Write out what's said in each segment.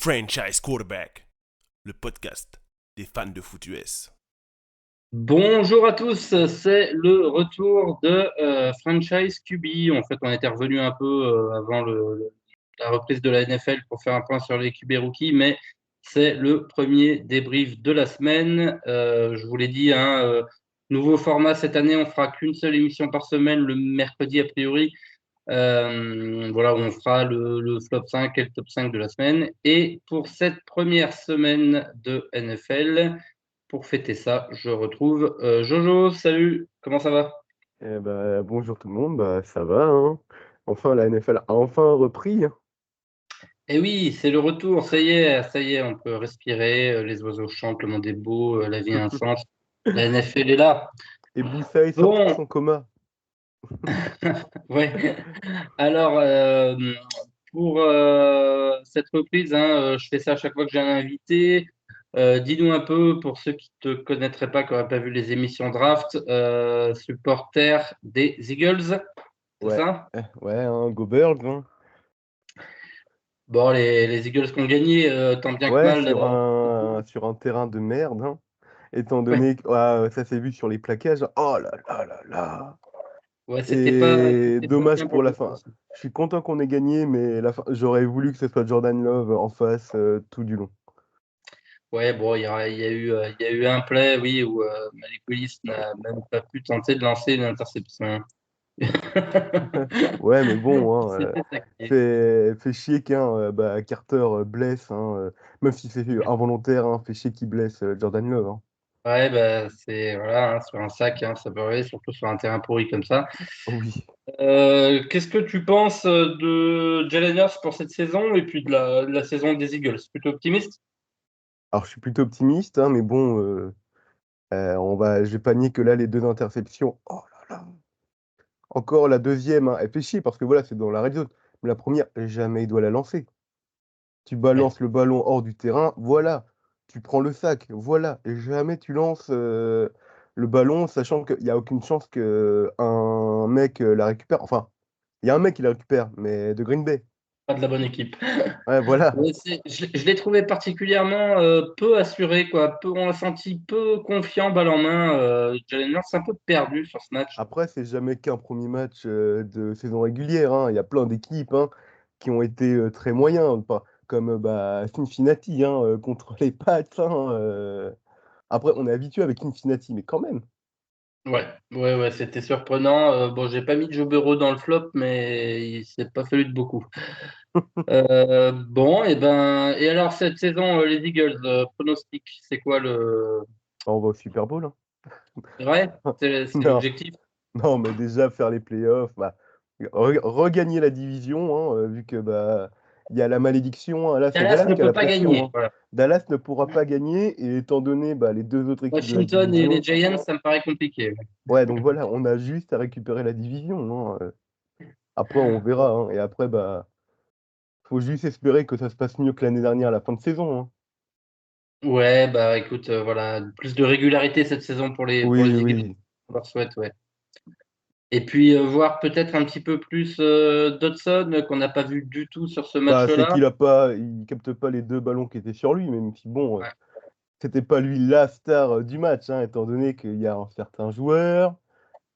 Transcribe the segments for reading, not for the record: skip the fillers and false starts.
Franchise Quarterback, le podcast des fans de foot US. Bonjour à tous, c'est le retour de Franchise QB. En fait, on était revenu un peu avant la reprise de la NFL pour faire un point sur les QB rookies, mais c'est le premier débrief de la semaine. Je vous l'ai dit, nouveau format cette année, on fera qu'une seule émission par semaine, le mercredi a priori. Voilà, on fera le flop 5 et le top 5 de la semaine. Et pour cette première semaine de NFL, pour fêter ça, je retrouve Jojo. Salut, comment ça va? Bonjour tout le monde, ça va, hein. Enfin, la NFL a enfin repris, hein. Eh oui, c'est le retour, ça y est, on peut respirer, les oiseaux chantent, le monde est beau, la vie a un sens, la NFL est là. Et Boussa est sorti de Bon, son coma. ouais. Alors, pour cette reprise, je fais ça à chaque fois que j'ai un invité. Dis-nous un peu, pour ceux qui ne te connaîtraient pas, qui n'auraient pas vu les émissions draft, supporter des Eagles, c'est Ouais, ça? ouais, hein, Go Birds, hein. Bon, les Eagles qui ont gagné, tant bien que Ouais, mal. sur un terrain de merde, hein. Étant Ouais, donné que ça s'est vu sur les plaquages. Oh là là là là. ouais, Et c'était pas dommage bien pour pour le la coup, fin. ça. Je suis content qu'on ait gagné, mais la fin, j'aurais voulu que ce soit Jordan Love en face tout du long. Ouais, bon, il y a eu un play, oui, où Malik Willis n'a même pas pu tenter de lancer une interception. Ouais, mais bon, hein, C'était taqué. fait chier Carter blesse, hein, même si c'est involontaire, hein, fait chier qu'il blesse Jordan Love, hein. Ouais, bah, c'est voilà, sur un sac, ça peut arriver, surtout sur un terrain pourri comme ça. Oui. Qu'est-ce que tu penses de Jalen Hurts pour cette saison et puis de la saison des Eagles? Plutôt optimiste? Alors je suis plutôt optimiste, hein, mais bon, je vais pas nier que là, les 2 interceptions, oh là là! Encore la deuxième, hein, elle fait chier parce que voilà, c'est dans la red zone. Mais la première, jamais il doit la lancer. Tu Ouais. balances le ballon hors du terrain, voilà. Tu prends le sac, voilà. Et jamais tu lances, le ballon sachant qu'il y a aucune chance qu'un mec, la récupère. Enfin, il y a un mec qui la récupère, mais de Green Bay. Pas de la bonne équipe. Ouais, voilà. Ouais, je l'ai trouvé particulièrement peu assuré, quoi. On l'a senti peu confiant, balle en main. Jalen Hurts un peu perdu sur ce match. Après, c'est jamais qu'un premier match, de saison régulière, hein. Il y a plein d'équipes, hein, qui ont été, très moyens, pas comme, Cincinnati, hein, contre les Pats, hein, après on est habitué avec Cincinnati, mais quand même. Ouais, ouais, c'était surprenant. Bon, j'ai pas mis Joe Burrow dans le flop, mais il s'est pas fallu de beaucoup. Bon, et alors cette saison, les Eagles, pronostic, c'est quoi le On va au Super Bowl, hein. vrai? C'est Non, l'objectif? non, mais déjà faire les playoffs, regagner la division, hein, vu que, il y a la malédiction, hein, là, c'est Dallas Dallas ne qui a peut la pas pression, gagner. hein. Voilà. Dallas ne pourra pas gagner et étant donné, les 2 autres équipes de la Washington et les division, Giants, ça me paraît compliqué. ouais, donc voilà, on a juste à récupérer la division, hein, après on verra, hein et après, faut juste espérer que ça se passe mieux que l'année dernière à la fin de saison, hein. Ouais, bah écoute, voilà, plus de régularité cette saison pour Oui, les Eagles, oui. on leur souhaite, ouais. Et puis voir peut-être un petit peu plus Dodson qu'on n'a pas vu du tout sur ce C'est match-là. il capte pas les 2 ballons qui étaient sur lui, même si bon, Ouais. c'était pas lui la star, du match, hein, étant donné qu'il y a un certain joueur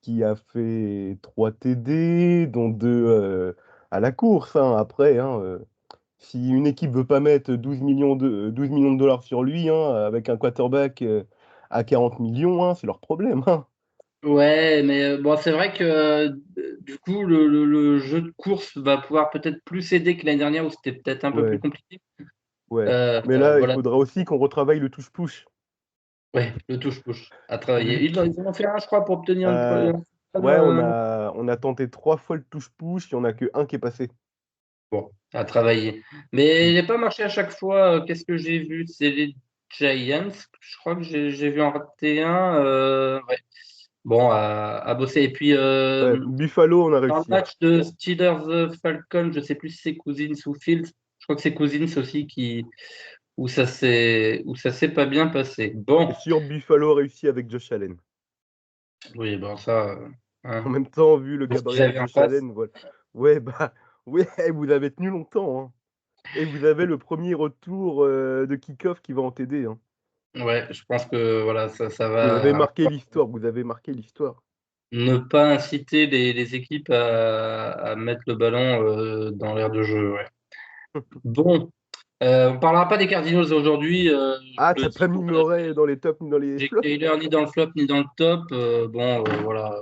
qui a fait 3 TD, dont 2 à la course, hein. Après, hein, si une équipe veut pas mettre 12 millions de dollars sur lui, hein, avec un quarterback, à 40 millions, hein, c'est leur problème, hein. Ouais, mais bon, c'est vrai que du coup, le jeu de course va pouvoir peut-être plus aider que l'année dernière où c'était peut-être un peu plus Ouais, compliqué. ouais. Mais là, il Voilà, faudra aussi qu'on retravaille le touche-push. ouais, le touche-push à travailler. Vu Ils en ont fait un, je crois, pour obtenir Heu, un, ouais, on a tenté 3 fois le touche-push, il y en a que 1 qui est passé. bon, à travailler. Mais il Mmh. n'a pas marché à chaque fois. Qu'est-ce que j'ai vu? C'est les Giants. Je crois que j'ai vu en raté un. Ouais. Bon, à bosser. Et puis, Ouais, Buffalo, on a dans le réussi, hein. match de Steelers-Falcons, je sais plus si c'est Cousins ou Fields. Je crois que c'est Cousins aussi où ça s'est pas bien passé. Et Bon, sur Buffalo réussi avec Josh Allen. oui, bon, ça, En hein, même temps, vu le ce que gabarit de j'avais en Josh face. Allen, ouais, ouais, ouais, vous avez tenu longtemps, hein. Et vous avez le premier retour de kick-off qui va en TD. Hein. Ouais, je pense que voilà, ça Vous avez va marqué l'histoire. Vous avez marqué l'histoire. ne pas inciter les équipes à mettre le ballon dans l'aire de jeu. Ouais. Bon, on parlera pas des Cardinals aujourd'hui. Ah, Je le t'as dis, pas mis voilà, Murray dans les tops ni dans les Jake flops? Taylor ni dans le flop ni dans le top. Bon, voilà.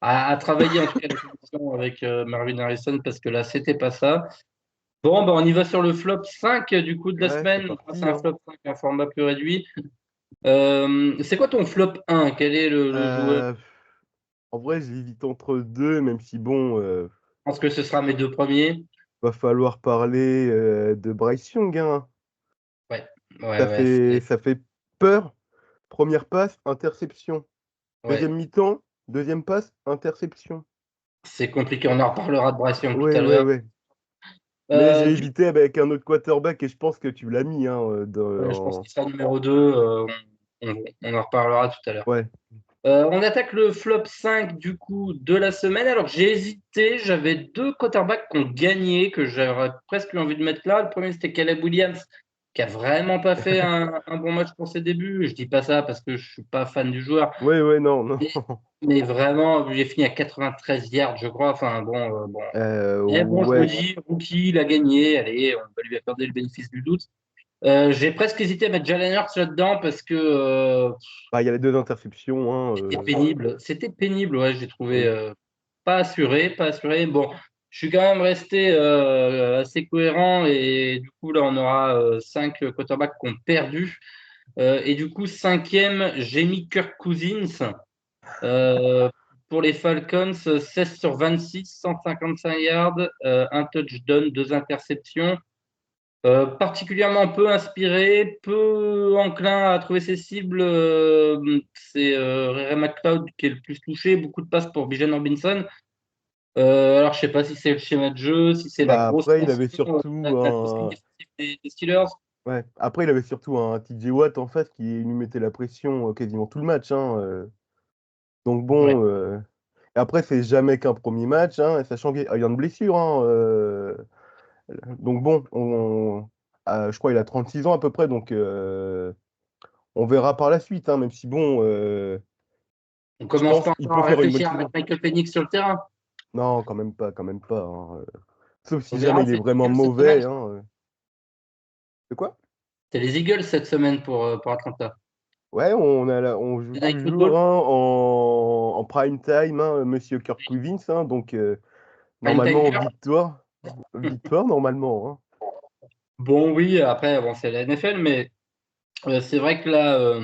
À travailler en tout cas la connexion avec Marvin Harrison parce que là, c'était pas ça. Bon, on y va sur le flop 5 du coup de la Ouais, c'est semaine. C'est parti. un Hein. flop 5, un format plus réduit. C'est quoi ton flop 1? Quel est le joueur? Euh, En vrai, j'hésite entre deux, même si bon, Je pense que ce sera mes deux premiers. va falloir parler de Bryce Young. Hein. Ouais, ouais, ouais. Ça fait peur. Première passe, interception. Ouais, Deuxième mi-temps, deuxième passe, interception. c'est compliqué. On en reparlera de Bryce Young tout Ouais, à ouais, l'heure. ouais. Mais j'ai Du hésité avec un autre quarterback et je pense que tu l'as mis. Hein, ouais, je pense qu'il sera numéro 2. On en reparlera tout à l'heure. Ouais. On attaque le flop 5 du coup de la semaine. Alors j'ai hésité, j'avais deux quarterbacks qui ont gagné, que j'aurais presque eu envie de mettre là. Le premier c'était Caleb Williams, qui a vraiment pas fait un bon match pour ses débuts. Je dis pas ça parce que je suis pas fan du joueur, Ouais, ouais, non, non. mais, mais vraiment, j'ai fini à 93 yards, je crois. Enfin bon. Mais bon, je me Ouais. dis, rookie, il a gagné, allez, on va lui accorder le bénéfice du doute. J'ai presque hésité à mettre Jalen Hurts là-dedans parce que Bah, il y a les deux interceptions. Hein, c'était pénible. C'était pénible, ouais, j'ai trouvé oui. pas assuré, pas assuré. Bon, je suis quand même resté assez cohérent et du coup, là, on aura 5 quarterbacks qui ont perdu. Et du coup, cinquième, j'ai mis Kirk Cousins. Euh, pour les Falcons, 16 sur 26, 155 yards, un touchdown, deux interceptions. Particulièrement peu inspiré, peu enclin à trouver ses cibles. C'est Ray McLeod qui est le plus touché, beaucoup de passes pour Bijan Robinson. Alors, je sais pas si c'est le schéma de jeu, si c'est la Bah, grosse après, il pression, avait surtout la grosse ligne un. défensive des Steelers. Ouais. Après, il avait surtout un TJ Watt en face qui lui mettait la pression quasiment tout le match. Hein, Donc Ouais. bon. Et après, c'est jamais qu'un premier match, hein, sachant qu'il y a une blessure. Hein, Donc bon, je crois qu'il a 36 ans à peu près, donc on verra par la suite, hein, même si bon, On je commence pense pas qu'il encore peut à faire une bonne réfléchir à mettre saison. Michael Penix sur le terrain. Non, quand même pas, quand même pas. Hein. Sauf On si jamais verra, il est c'est les vraiment Eagles cette semaine. mauvais. Hein. C'est quoi? C'est les Eagles cette semaine pour Atlanta. Ouais, on joue Night toujours Football, hein, en prime time, hein, Monsieur Kirk Cousins, hein, donc Prime Time normalement Kirk. victoire normalement. Hein. Bon, oui, après, bon, c'est la NFL, mais c'est vrai que là,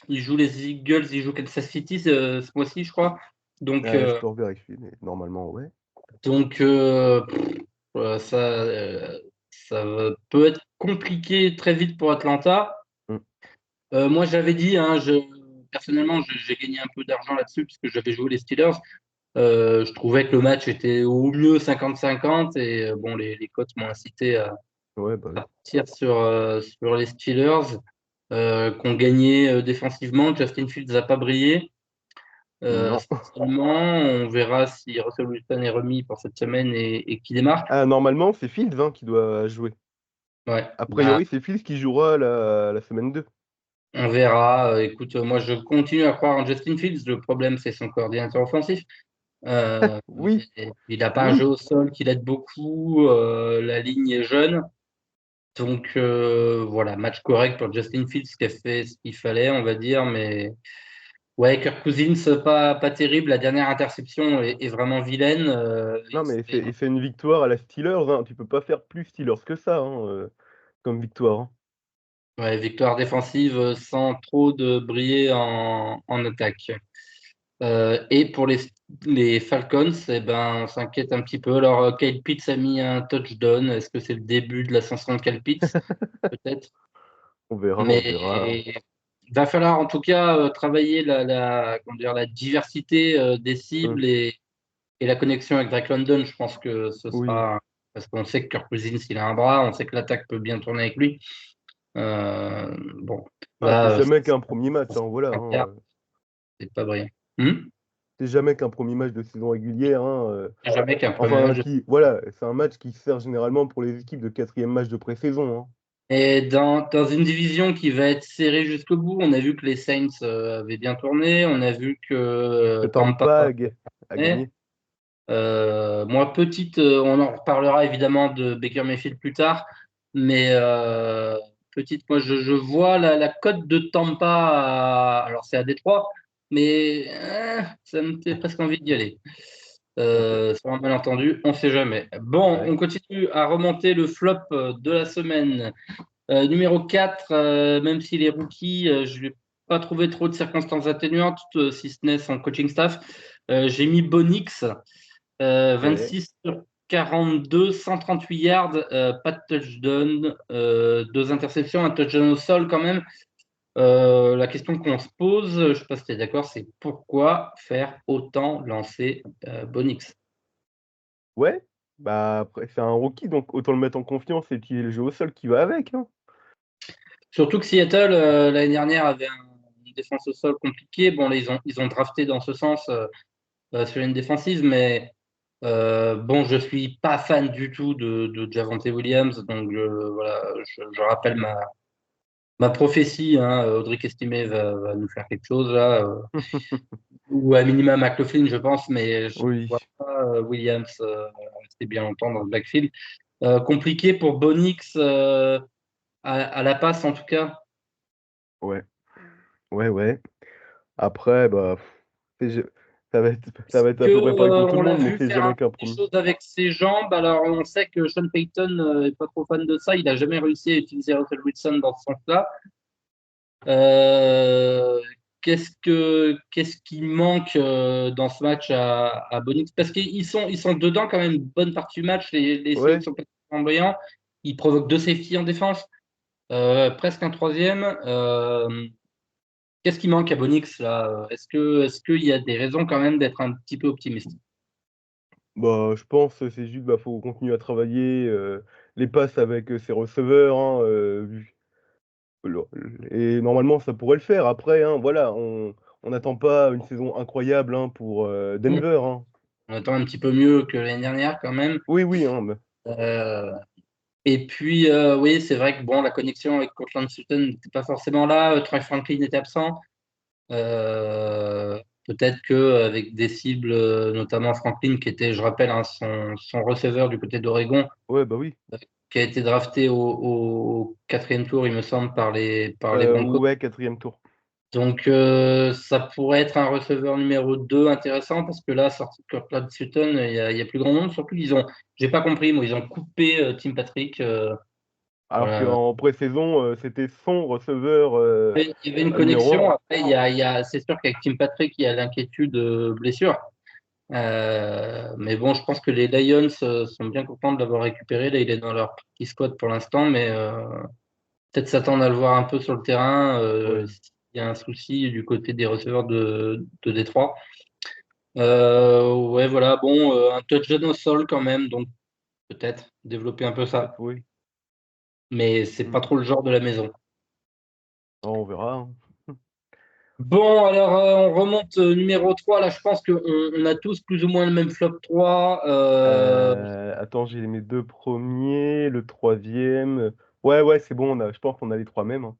ils jouent les Eagles, ils jouent Kansas City ce mois-ci, je crois. Donc, Je peux revérifier, mais normalement, ouais. donc ça peut être compliqué très vite pour Atlanta. Mm. Moi, j'avais dit, hein, personnellement, j'ai gagné un peu d'argent là-dessus parce que j'avais joué les Steelers. Je trouvais que le match était au mieux 50-50 et bon, les cotes m'ont incité Ouais, bah à oui. partir sur les Steelers qui ont gagné défensivement. Justin Fields n'a pas brillé. Non. Seulement, on verra si Russell Wilson est remis pour cette semaine et qui démarre. Ah, normalement, c'est Fields hein, qui doit jouer. Ouais, A bah, priori, c'est Fields qui jouera la semaine 2. on verra. Écoute, moi, je continue à croire en Justin Fields. Le problème, c'est son coordinateur offensif. Oui, Il n'a pas un jeu oui. au sol qui l'aide beaucoup. La ligne est jeune. Donc, voilà, match correct pour Justin Fields qui a fait ce qu'il fallait, on va dire. Mais ouais, Kirk Cousins, pas terrible. La dernière interception est vraiment vilaine. Non, mais il fait une victoire à la Steelers. Hein. Tu peux pas faire plus Steelers que ça comme victoire. Hein. Ouais, victoire défensive sans trop de briller en attaque. Et pour les Falcons, eh ben, on s'inquiète un petit peu. Alors, Kyle Pitts a mis un touchdown. Est-ce que c'est le début de l'ascension de Kyle Pitts? Peut-être. On verra, on Mais verra. il va falloir en tout cas travailler comment dire, la diversité des Hum, cibles et la connexion avec Drake London. Je pense que ce Oui. sera. Parce qu'on sait que Kirk Cousins, il a un bras. On sait que l'attaque peut bien tourner avec lui. Bon, Ah, c'est là, jamais qu'un premier match. Hein, voilà. Hein. c'est pas brillant. Hmm. c'est jamais qu'un premier match de saison régulière, hein. Jamais qu'un premier Enfin, match. voilà, c'est un match qui sert généralement pour les équipes de quatrième match de pré-saison, hein. Et dans une division qui va être serrée jusqu'au bout, on a vu que les Saints avaient bien tourné, on a vu que Que Tampa Tampa a tournait. gagné. Moi, on en reparlera évidemment de Baker Mayfield plus tard, mais moi, je vois la cote de Tampa, alors c'est à Détroit, mais ça me fait presque envie d'y aller. Sur un malentendu, on ne sait jamais. Bon, Ouais. on continue à remonter le flop de la semaine. Numéro 4, même s'il est rookie, je n'ai pas trouvé trop de circonstances atténuantes, si ce n'est son coaching staff. J'ai mis Bonix, Ok. 26 sur 42, 138 yards, pas de touchdown, 2 interceptions, un touchdown au sol quand même. La question qu'on se pose, je ne sais pas si tu es d'accord, c'est pourquoi faire autant lancer Bonix? Ouais, bah après, c'est un rookie, donc autant le mettre en confiance et utiliser le jeu au sol qui va avec, hein. Surtout que Seattle, l'année dernière, avait une défense au sol compliquée. Bon, là, ils ont drafté dans ce sens sur une défensive, mais bon, je suis pas fan du tout de Javonte Williams, donc voilà, je rappelle ma prophétie, hein, Audric Estimé va nous faire quelque chose là, ou à minima McLaughlin, je pense, mais je ne Oui, vois pas Williams rester bien longtemps dans le backfield. Compliqué pour Bonix à la passe en tout cas. ouais, ouais. Après, bah, c'est je ça va être à Que peu près pareil pour tout le on l'a monde, mais vu c'est faire un jamais qu'un peu des premier. choses avec ses jambes. Alors on sait que Sean Payton est pas trop fan de ça. Il n'a jamais réussi à utiliser Russell Wilson dans ce sens-là. Euh, qu'est-ce qui manque dans ce match à Bonix? Parce qu'ils sont dedans quand même une bonne partie du match. Les Saints Ouais, sont pas flamboyants. Ils provoquent 2 safety en défense, presque un troisième. Qu'est-ce qui manque à Bonix là? Est-ce qu'il y a des raisons quand même d'être un petit peu optimiste? bah, je pense, c'est juste, bah, faut continuer à travailler, les passes avec, ses receveurs, hein, vu le et normalement ça pourrait le faire. Après, hein, voilà, on n'attend pas une saison incroyable, hein, pour, Denver, hein. On attend un petit peu mieux que l'année dernière quand même. Oui, oui, hein, bah, Euh, et puis, oui, c'est vrai que bon, la connexion avec Cortland Sutton n'était pas forcément là. Troy Franklin était absent. Peut-être qu'avec des cibles, notamment Franklin, qui était, je rappelle, hein, son receveur du côté d'Oregon, ouais, bah, oui. qui a été drafté au 4e tour, il me semble, par les Broncos. Ouais, 4e tour. Donc, ça pourrait être un receveur numéro 2 intéressant parce que là, sorti de Cortland Sutton, il y a plus grand monde. Surtout j'ai pas compris, moi, ils ont coupé Tim Patrick. Alors Voilà. qu'en pré-saison, c'était son receveur, Il y avait une numéro connexion. 1. Après, c'est sûr qu'avec Tim Patrick, il y a l'inquiétude blessure. Mais bon, je pense que les Lions sont bien contents de l'avoir récupéré. Là, il est dans leur petit squad pour l'instant, mais peut-être s'attendre à le voir un peu sur le terrain. Ouais. S'il y a un souci du côté des receveurs de Détroit. Ouais, voilà, bon, un touchdown au sol quand même, donc peut-être développer un peu ça. Peut-être, oui. Mais c'est pas Mmh. trop le genre de la maison. On verra, hein. Bon, alors on remonte numéro 3. Là, je pense qu'on a tous plus ou moins le même flop 3. Attends, j'ai mes 2 premiers, le troisième. Ouais, c'est bon, je pense qu'on a les 3 mêmes, hein.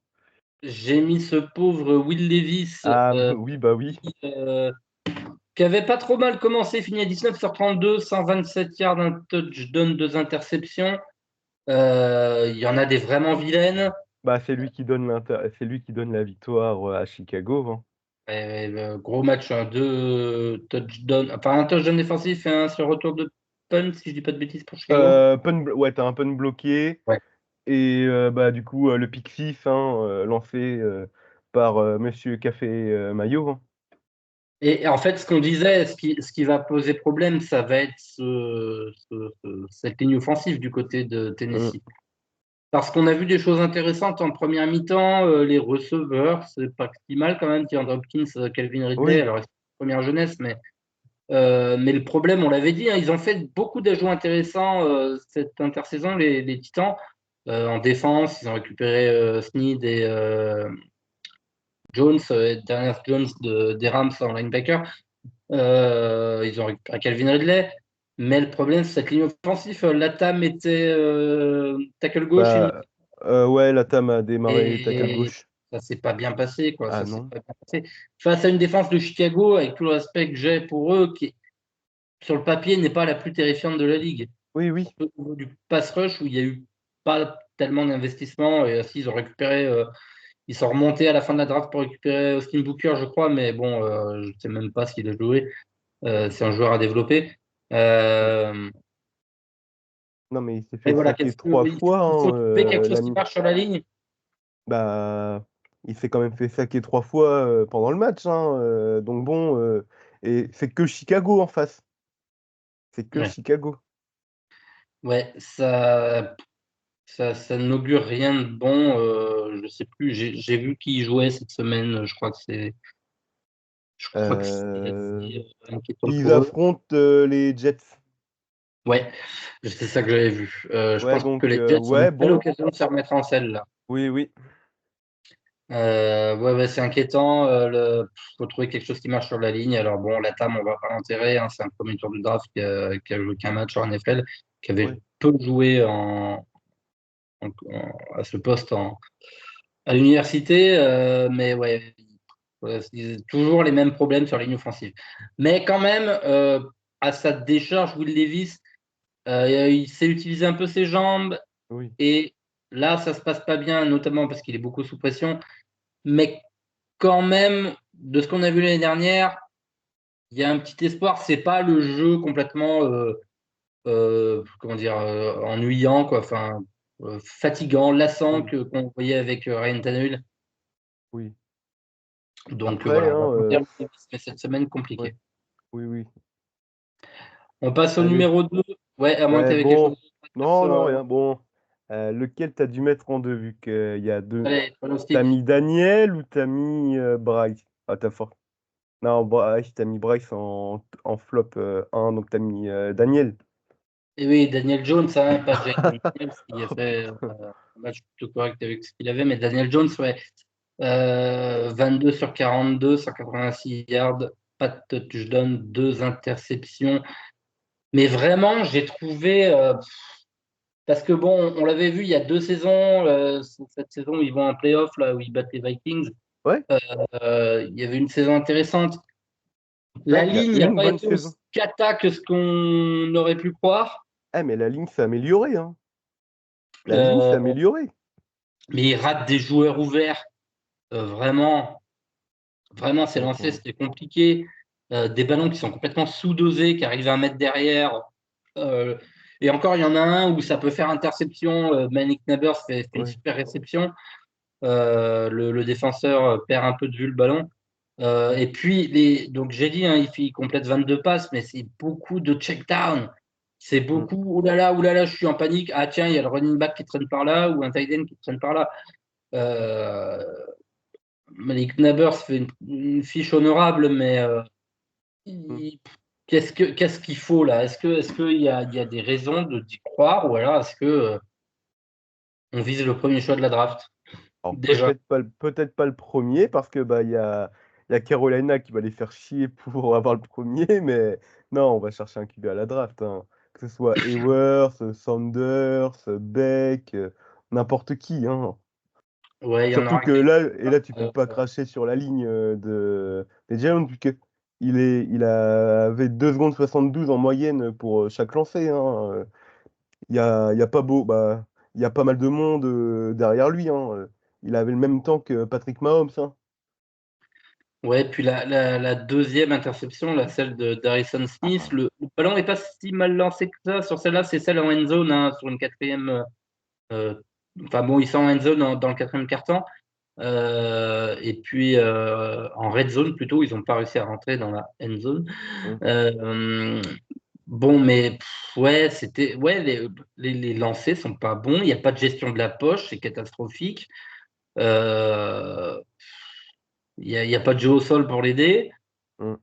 J'ai mis ce pauvre Will Levis Ah oui, bah, oui. euh, qui avait pas trop mal commencé, fini à 19 sur 32, 127 yards, un touchdown, 2 interceptions. Il y en a des vraiment vilaines. Bah, c'est lui qui donne la victoire, à Chicago, hein. Gros match, hein, 2 touchdowns, enfin un touchdown défensif et un sur retour de punt, si je dis pas de bêtises pour Chicago. Ouais, tu as un punt bloqué Ouais. et bah, du coup, le pick 6, hein, lancé, par, monsieur Café, Mayo, hein. Et en fait, ce qu'on disait, ce qui va poser problème, ça va être cette ligne offensive du côté de Mmh. Tennessee. Parce qu'on a vu des choses intéressantes en première mi-temps, les receveurs, c'est pas si mal quand même, DeAndre Hopkins, Calvin Ridley, Oui, alors première jeunesse, mais le problème, on l'avait dit, hein, ils ont fait beaucoup d'ajouts intéressants cette intersaison, les Titans. En défense, ils ont récupéré Snead et Jones, Daniel Jones des Rams en linebacker. Ils ont récupéré Calvin Ridley. Mais le problème, c'est cette ligne offensive. Latam était tackle gauche Bah, ouais, Latam a démarré tackle et gauche. ça s'est pas bien passé, quoi. Ah Ça s'est non. pas bien passé. Face à une défense de Chicago, avec tout le respect que j'ai pour eux, qui sur le papier n'est pas la plus terrifiante de la ligue. Oui, oui. Au niveau du pass rush où il n'y a eu pas tellement d'investissement et aussi ils ont récupéré, ils sont remontés à la fin de la draft pour récupérer Austin Booker, je crois, mais bon, je ne sais même pas s'il a joué. C'est un joueur à développer. Mm. Euh, Non, mais il s'est et fait voilà, saquer qu'est-ce trois que fois, il faut hein, trouver quelque chose qui l'ami. marche sur la ligne. Bah, il s'est quand même fait saquer 3 fois pendant le match, hein, donc bon, et c'est que Chicago en face. C'est que Ouais, Chicago. ouais, ça n'augure rien de bon. Je sais plus. J'ai vu qui jouait cette semaine. Je crois que c'est Euh, assez inquiétant Ils pour eux. affrontent les Jets. Ouais, c'est ça que j'avais vu. Je Ouais, pense que donc, les Jets ont une ouais, belle bon, occasion de se remettre en selle là. oui, oui. Ouais, c'est inquiétant. Faut trouver quelque chose qui marche sur la ligne. Alors bon, la TAM, on va pas l'enterrer, hein. C'est un premier tour de draft qui a joué qu'un match en NFL, qui avait Ouais. peu joué à ce poste à l'université. Mais ouais, c'est toujours les mêmes problèmes sur la ligne offensive. Mais quand même, à sa décharge, Will Levis, il sait utiliser un peu ses jambes. Oui. Et là, ça se passe pas bien, notamment parce qu'il est beaucoup sous pression. Mais quand même, de ce qu'on a vu l'année dernière, il y a un petit espoir. C'est pas le jeu complètement, comment dire, ennuyant, quoi. Enfin, fatigant, lassant Oui. qu'on voyait avec Ryan Tannehill. Oui. Donc Après, voilà, on va hein, dire mais cette semaine ouais. compliquée. Oui, oui. On passe au Allez. numéro 2. Ouais, à moins que Ouais, tu avais quelque chose bon. à dire Non, sur. non, rien. Bon. Lequel t'as dû mettre en deux, vu qu'il y a deux. Allez, T'as pronostic. mis Daniel ou t'as mis Bryce? Ah, t'as fort. Non, Bryce, t'as mis Bryce en flop 1, donc t'as mis Daniel. Et oui, Daniel Jones, hein, pas Jake Daniels, qui a Oh, fait putain. un match plutôt correct avec ce qu'il avait, mais Daniel Jones, ouais. 22 sur 42, 186 yards, pas de touchdown, 2 interceptions. Mais vraiment, j'ai trouvé, parce que bon, on l'avait vu il y a 2 saisons, cette saison, ils vont en playoff, là, où ils battent les Vikings. Ouais, Il y avait une saison intéressante. La ouais, il y a ligne n'a une pas bonne été saison. aussi cata que ce qu'on aurait pu croire. Ah, mais la ligne s'est améliorée, hein. La ligne s'est Euh, améliorée. mais ils ratent des joueurs ouverts. Vraiment, vraiment, c'est Hum, lancé, hum. c'était compliqué. Des ballons qui sont complètement sous-dosés, qui arrivent à 1 mètre derrière. Euh, et encore, il y en a un où ça peut faire interception. Malik Nabers fait une Ouais. super réception. Le défenseur perd un peu de vue le ballon. Et puis, donc j'ai dit, hein, il complète 22 passes, mais c'est beaucoup de check down. C'est Hum, beaucoup, oh là là, je suis en panique. Ah tiens, il y a le running back qui traîne par là ou un tight end qui traîne par là. Euh, Malik Nabers fait une fiche honorable, mais hum. qu'est-ce qu'il faut là? Est-ce qu'il y a des raisons d'y croire ou alors est-ce que on vise le premier choix de la draft? Alors Déjà. peut-être pas le premier parce que, bah, il y a Carolina qui va les faire chier pour avoir le premier, mais non, on va chercher un QB à la draft, hein. Que ce soit Ewers, Sanders, Beck, n'importe qui, hein. Ouais, il y en Surtout aura que quelques. là et là, tu peux Euh, pas cracher sur la ligne, des Giants puisque il avait 2 secondes 72 en moyenne pour, chaque lancer, hein. Il y a pas beau bah, il y a pas mal de monde, derrière lui, hein. Il avait le même temps que Patrick Mahomes, hein. ouais, puis la deuxième interception, celle de Darrison Smith, le ballon n'est pas si mal lancé que ça. Sur celle-là, c'est celle en end zone, hein, sur une quatrième. euh, enfin bon, ils sont en end zone dans le quatrième quart-temps. Et puis en red zone plutôt, ils n'ont pas réussi à rentrer dans la end zone. Mmh, Euh, bon, mais ouais, les lancers sont pas bons. Il n'y a pas de gestion de la poche, c'est catastrophique. Euh, il y a pas de jeu au sol pour l'aider. mmh.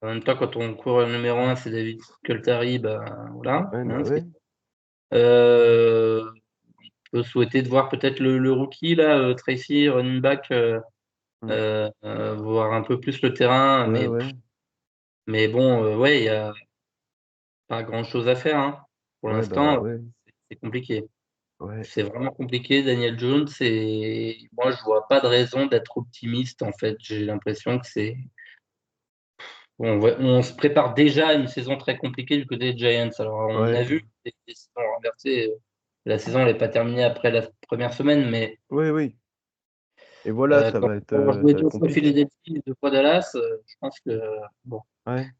En même temps, quand on court le numéro 1, c'est David Scultari, ben voilà. Ouais, Hein, bah, ouais. on peut souhaiter de voir peut-être le rookie, là, Tracy, running back, Mmh. voir un peu plus le terrain, Ouais, mais ouais. Mais bon, ouais, il n'y a pas grand-chose à faire. Hein. Pour Ouais, bah l'instant, ouais, c'est compliqué. ouais. C'est vraiment compliqué, Daniel Jones. Et moi, je vois pas de raison d'être optimiste, en fait. J'ai l'impression que c'est. On se prépare déjà à une saison très compliquée du côté des Giants. Alors, on a Ouais, vu des saisons renversées. La saison, elle n'est pas terminée après la première semaine, mais oui, oui. Et voilà, quand on va ça jouer va être deux fois compliqué. Philadelphie et deux fois Dallas, je pense que bon, Ouais. ça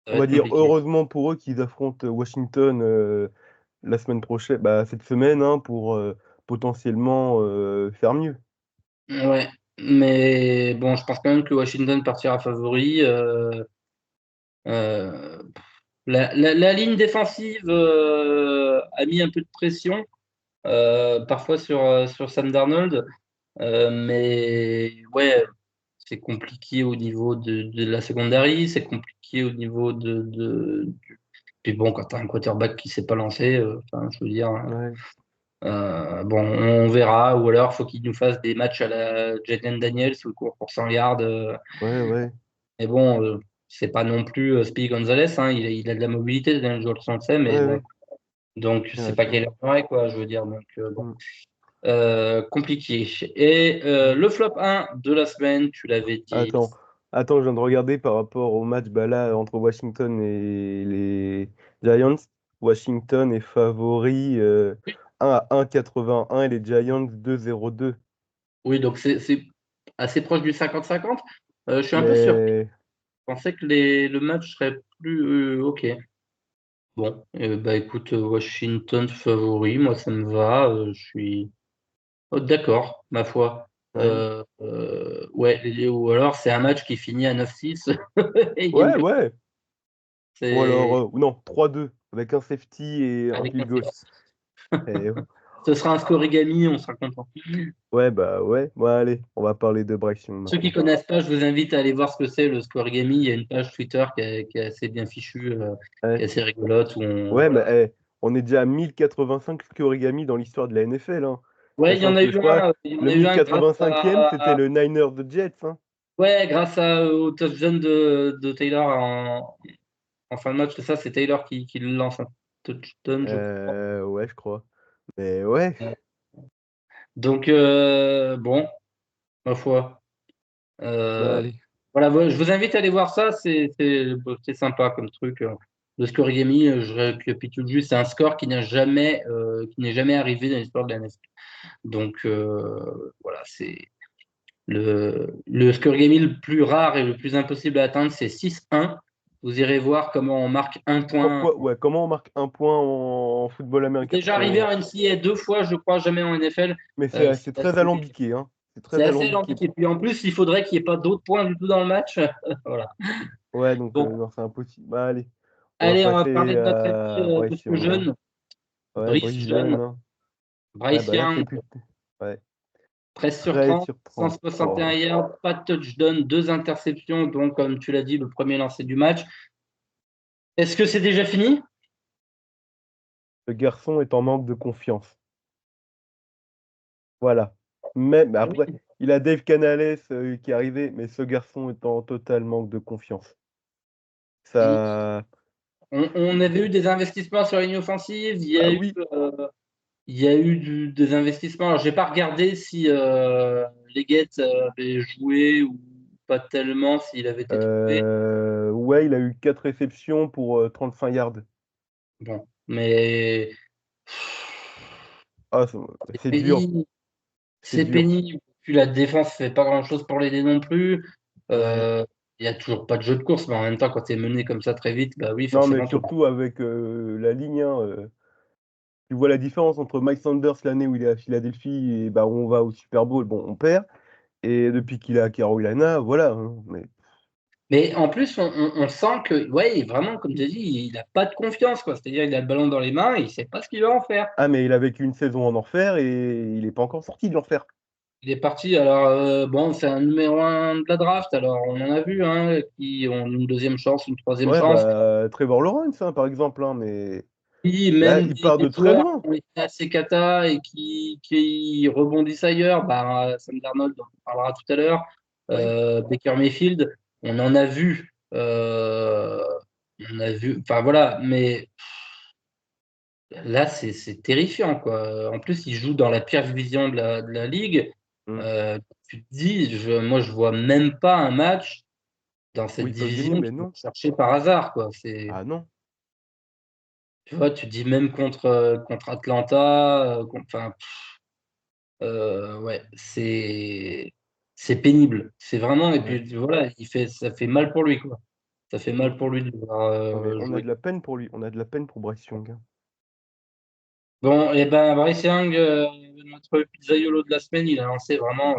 On va va être dire compliqué. heureusement pour eux qu'ils affrontent Washington la semaine prochaine, bah, cette semaine, hein, pour potentiellement faire mieux. Ouais, mais bon, je pense quand même que Washington partira favori. Euh, la ligne défensive a mis un peu de pression, parfois sur Sam Darnold, mais ouais, c'est compliqué au niveau de la secondary, c'est compliqué au niveau Puis bon, quand tu as un quarterback qui ne sait pas lancer, enfin, je veux dire, Ouais, bon, on verra, ou alors faut qu'il nous fasse des matchs à la Jaden Daniels où il court pour 100 yards. ouais, ouais, Mais bon, c'est pas non plus Speedy Gonzalez, hein, il a de la mobilité, Daniel Jones, on le sait, mais ouais, bon, ouais, donc je suis c'est pas d'accord. qu'il est quoi, je veux dire, donc bon. Mm. Compliqué. Et Ouais. le flop 1 de la semaine, tu l'avais dit. Attends, attends, je viens de regarder par rapport au match bah, là, entre Washington et les Giants. Washington est favori 1,81 et les Giants 2,02. Oui, donc c'est assez proche du 50-50. Je suis un peu surpris. Mais Je pensais que le match serait plus OK. Bon, bah écoute, Washington favori, moi ça me va. Je suis d'accord, ma foi. ouais, Ouais, ou alors c'est un match qui finit à 9-6 et il y a une ouais, ouais. Ou alors, c'est non, 3-2 avec un safety et un avec un field goal. safety. Eh, Ce sera un scorigami, on sera content. ouais, bah ouais. Bon, allez, on va parler de Bryce Young Ceux qui maintenant. connaissent pas, je vous invite à aller voir ce que c'est le scorigami. Il y a une page Twitter qui est assez bien fichue, qui Ouais, est assez rigolote où on ouais, mais voilà. on est déjà à 1085 origami dans l'histoire de la NFL, hein. Ouais, Sachant que je crois il y en le a eu un grâce 1085e, c'était à le Niner de Jets, hein. ouais, au touchdown de Taylor en fin de match, c'est ça, c'est Taylor qui le lance un touchdown, je crois. Ouais, je crois. Mais ouais, Donc bon, ma foi. bah Euh, allez. voilà, je vous invite à aller voir ça, c'est sympa comme truc. Le scorigami, je récapitule juste, c'est un score qui n'est jamais arrivé dans l'histoire de la NFL. Donc voilà, c'est le scorigami le plus rare et le plus impossible à atteindre, c'est 6-1. Vous irez voir comment on marque un point. Ouais, comment on marque un point en football américain? Déjà arrivé en NCAA deux fois, je crois, jamais en NFL. Mais c'est C'est très assez, alambiqué, hein. C'est c'est très assez alambiqué. alambiqué. Et puis en plus, il faudrait qu'il n'y ait pas d'autres points du tout dans le match. Voilà. Ouais, donc Bon, non, c'est impossible. Bah allez, on va allez, on va passer parler de notre ami à Bryce Monsieur Young, hein. Jeune, Ouais, Brice Bryce Jeune, Jeune, hein. Ouais, Bryce bah là, Young, c'est plus. Ouais, 13 sur 13 30, sur 30. 161 Oh. yards, pas de touchdown, deux interceptions, donc comme tu l'as dit, le premier lancé du match. Est-ce que c'est déjà fini? Le garçon est en manque de confiance. Voilà. Mais Oui. après, il a Dave Canales qui est arrivé, mais ce garçon est en total manque de confiance. Ça. On avait eu des investissements sur la ligne offensive, Bah oui. il y a eu des investissements. Alors, j'ai pas regardé si les Gates avaient joué ou pas tellement, s'il avait été trouvé. Ouais, il a eu 4 réceptions pour 35 yards. Bon, mais Ah, c'est c'est dur, pénible. c'est C'est dur. pénible. Puis la défense fait pas grand-chose pour l'aider non plus. Ouais. Il y a toujours pas de jeu de course, mais en même temps, quand tu es mené comme ça très vite, bah oui, Non, mais forcément, surtout avec la ligne, hein, tu vois la différence entre Mike Sanders l'année où il est à Philadelphie et bah, où on va au Super Bowl, bon, on perd. Et depuis qu'il est à Carolina, voilà, hein, mais Mais en plus, on sent que, ouais, vraiment, comme tu as dit, il n'a pas de confiance, quoi. C'est-à-dire, il a le ballon dans les mains, il ne sait pas ce qu'il va en faire. ah, mais il a vécu une saison en enfer et il est pas encore sorti de l'enfer. Il est parti, alors, bon, c'est un numéro un de la draft, alors on en a vu, hein, qui ont une deuxième chance, une troisième Ouais, chance. bah, Trevor Lawrence, hein, par exemple, hein, mais Puis, là, même il part des de très joueurs loin. qui ont été assez cata et qui rebondissent ailleurs, bah, Sam Darnold, dont on parlera tout à l'heure, Oui, Baker Mayfield, on en a vu. Euh, on a vu, enfin voilà, mais là, c'est terrifiant, quoi. En plus, il joue dans la pire division de la ligue. Mm. Tu te dis, moi, je vois même pas un match dans Où cette ils peuvent gagner, division mais qu'ils vont non. chercher par hasard, quoi. Ah non. Tu vois, tu dis même contre Atlanta, enfin, ouais, c'est pénible. C'est vraiment, et Ouais. puis voilà, ça fait mal pour lui, quoi. Ça fait Mm. mal pour lui de devoir Non, mais on a jouer. de la peine pour lui. On a de la peine pour Bryce Young, hein. Bon, et ben Bryce Young, notre pizzaïolo de la semaine, il a lancé vraiment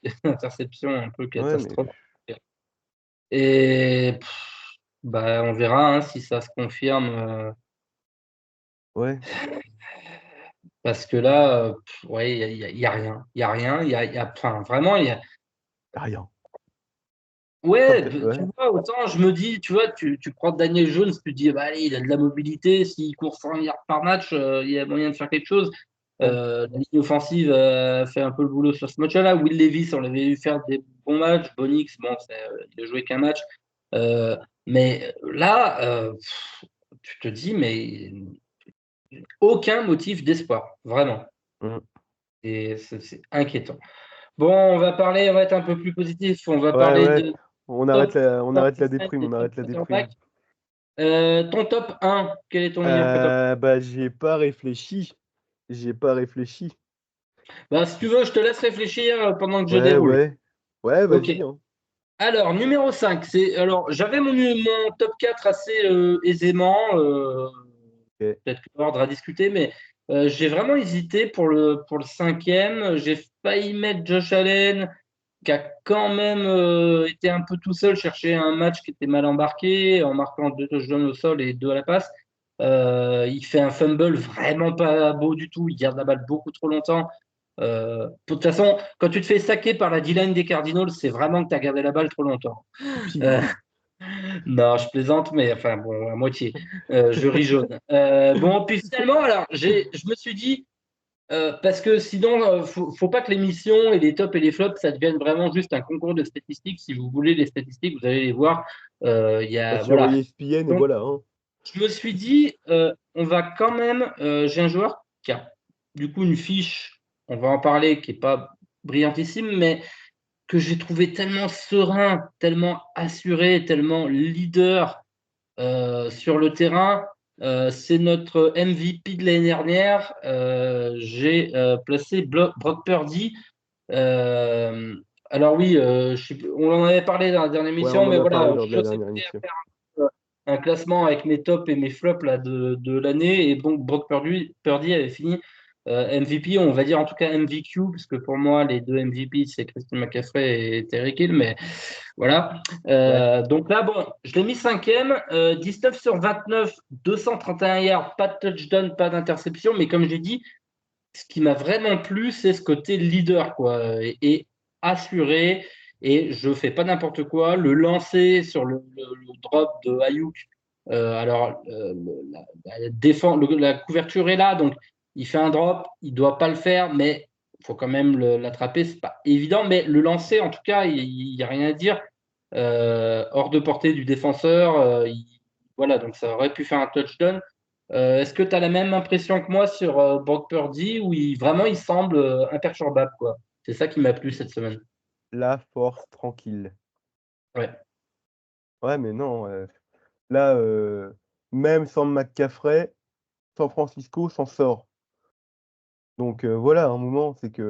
des interceptions un peu Ouais, mais catastrophes. Et bah, on verra hein, si ça se confirme. ouais, Parce que là, ouais, y a rien. Il y a rien. Enfin, vraiment, il y a. rien. Enfin, Ouais, peut-être, tu ouais. vois, autant je me dis, tu vois, tu prends Daniel Jones, tu te dis, bah, allez, il a de la mobilité, s'il court 100 yards par match, il y a moyen de faire quelque chose. Ouais. La ligne offensive fait un peu le boulot sur ce match-là. Will Levis, on l'avait vu faire des bons matchs. Bonix, bon, il a joué qu'un match. Euh, mais là, tu te dis, mais aucun motif d'espoir, vraiment. Mm. Et c'est inquiétant. Bon, on va être un peu plus positif. On va Ouais, parler ouais. de On top arrête la 45 déprime, des on top arrête la déprime. quarterbacks. Ton top 1, quel est ton meilleur quarterback? Bah, j'y ai pas réfléchi. J'y ai pas réfléchi. Bah, si tu veux, je te laisse réfléchir pendant que je Ouais, déroule. ouais. Ouais, Ok. vas-y, hein. Alors, numéro 5, alors j'avais mon top 4 assez aisément. OK. Peut-être que l'ordre à discuter, mais j'ai vraiment hésité pour le cinquième. J'ai failli mettre Josh Allen, qui a quand même été un peu tout seul chercher un match qui était mal embarqué, en marquant 2 touchdowns au sol et 2 à la passe. Il fait un fumble vraiment pas beau du tout. Il garde la balle beaucoup trop longtemps. De toute façon, quand tu te fais saquer par la D-line des Cardinals, c'est vraiment que tu as gardé la balle trop longtemps. C'est pire, Euh, hein. non, je plaisante, mais enfin bon, à moitié. Je ris jaune. Bon, puis finalement, alors, je me suis dit, parce que sinon, faut pas que l'émission et les tops et les flops, ça devienne vraiment juste un concours de statistiques. Si vous voulez les statistiques, vous allez les voir. Il y Bah, a, sur voilà. ESPN et Donc, voilà, hein. je me suis dit, on va quand même. J'ai un joueur qui a du coup une fiche, on va en parler, qui est pas brillantissime, mais que j'ai trouvé tellement serein, tellement assuré, tellement leader sur le terrain. C'est notre MVP de l'année dernière. J'ai placé Brock Purdy. Euh, alors oui, on en avait parlé dans la dernière Ouais, on émission, en mais a parlé voilà, lors de je la sais dernière émission. faire un classement avec mes tops et mes flops là, de l'année. Et donc, Brock Purdy avait fini MVP, on va dire en tout cas MVQ, parce que pour moi, les deux MVP, c'est Christian McCaffrey et Terry Hill, mais voilà. Ouais. Donc là, bon, je l'ai mis cinquième, 19 sur 29, 231 yards, pas de touchdown, pas d'interception, mais comme j'ai dit, ce qui m'a vraiment plu, c'est ce côté leader, quoi, et assuré. Et je fais pas n'importe quoi. Le lancer sur le drop de Ayuk. Alors, la couverture est là, donc il fait un drop. Il doit pas le faire, mais il faut quand même l'attraper. C'est pas évident, mais le lancer, en tout cas, il n'y a rien à dire. Hors de portée du défenseur. Voilà, donc ça aurait pu faire un touchdown. Est-ce que tu as la même impression que moi sur Brock Purdy où vraiment il semble imperturbable, quoi. C'est ça qui m'a plu cette semaine. La force tranquille. Ouais. Ouais, mais non, là, même sans McCaffrey, San Francisco s'en sort. Donc voilà, à un moment, c'est que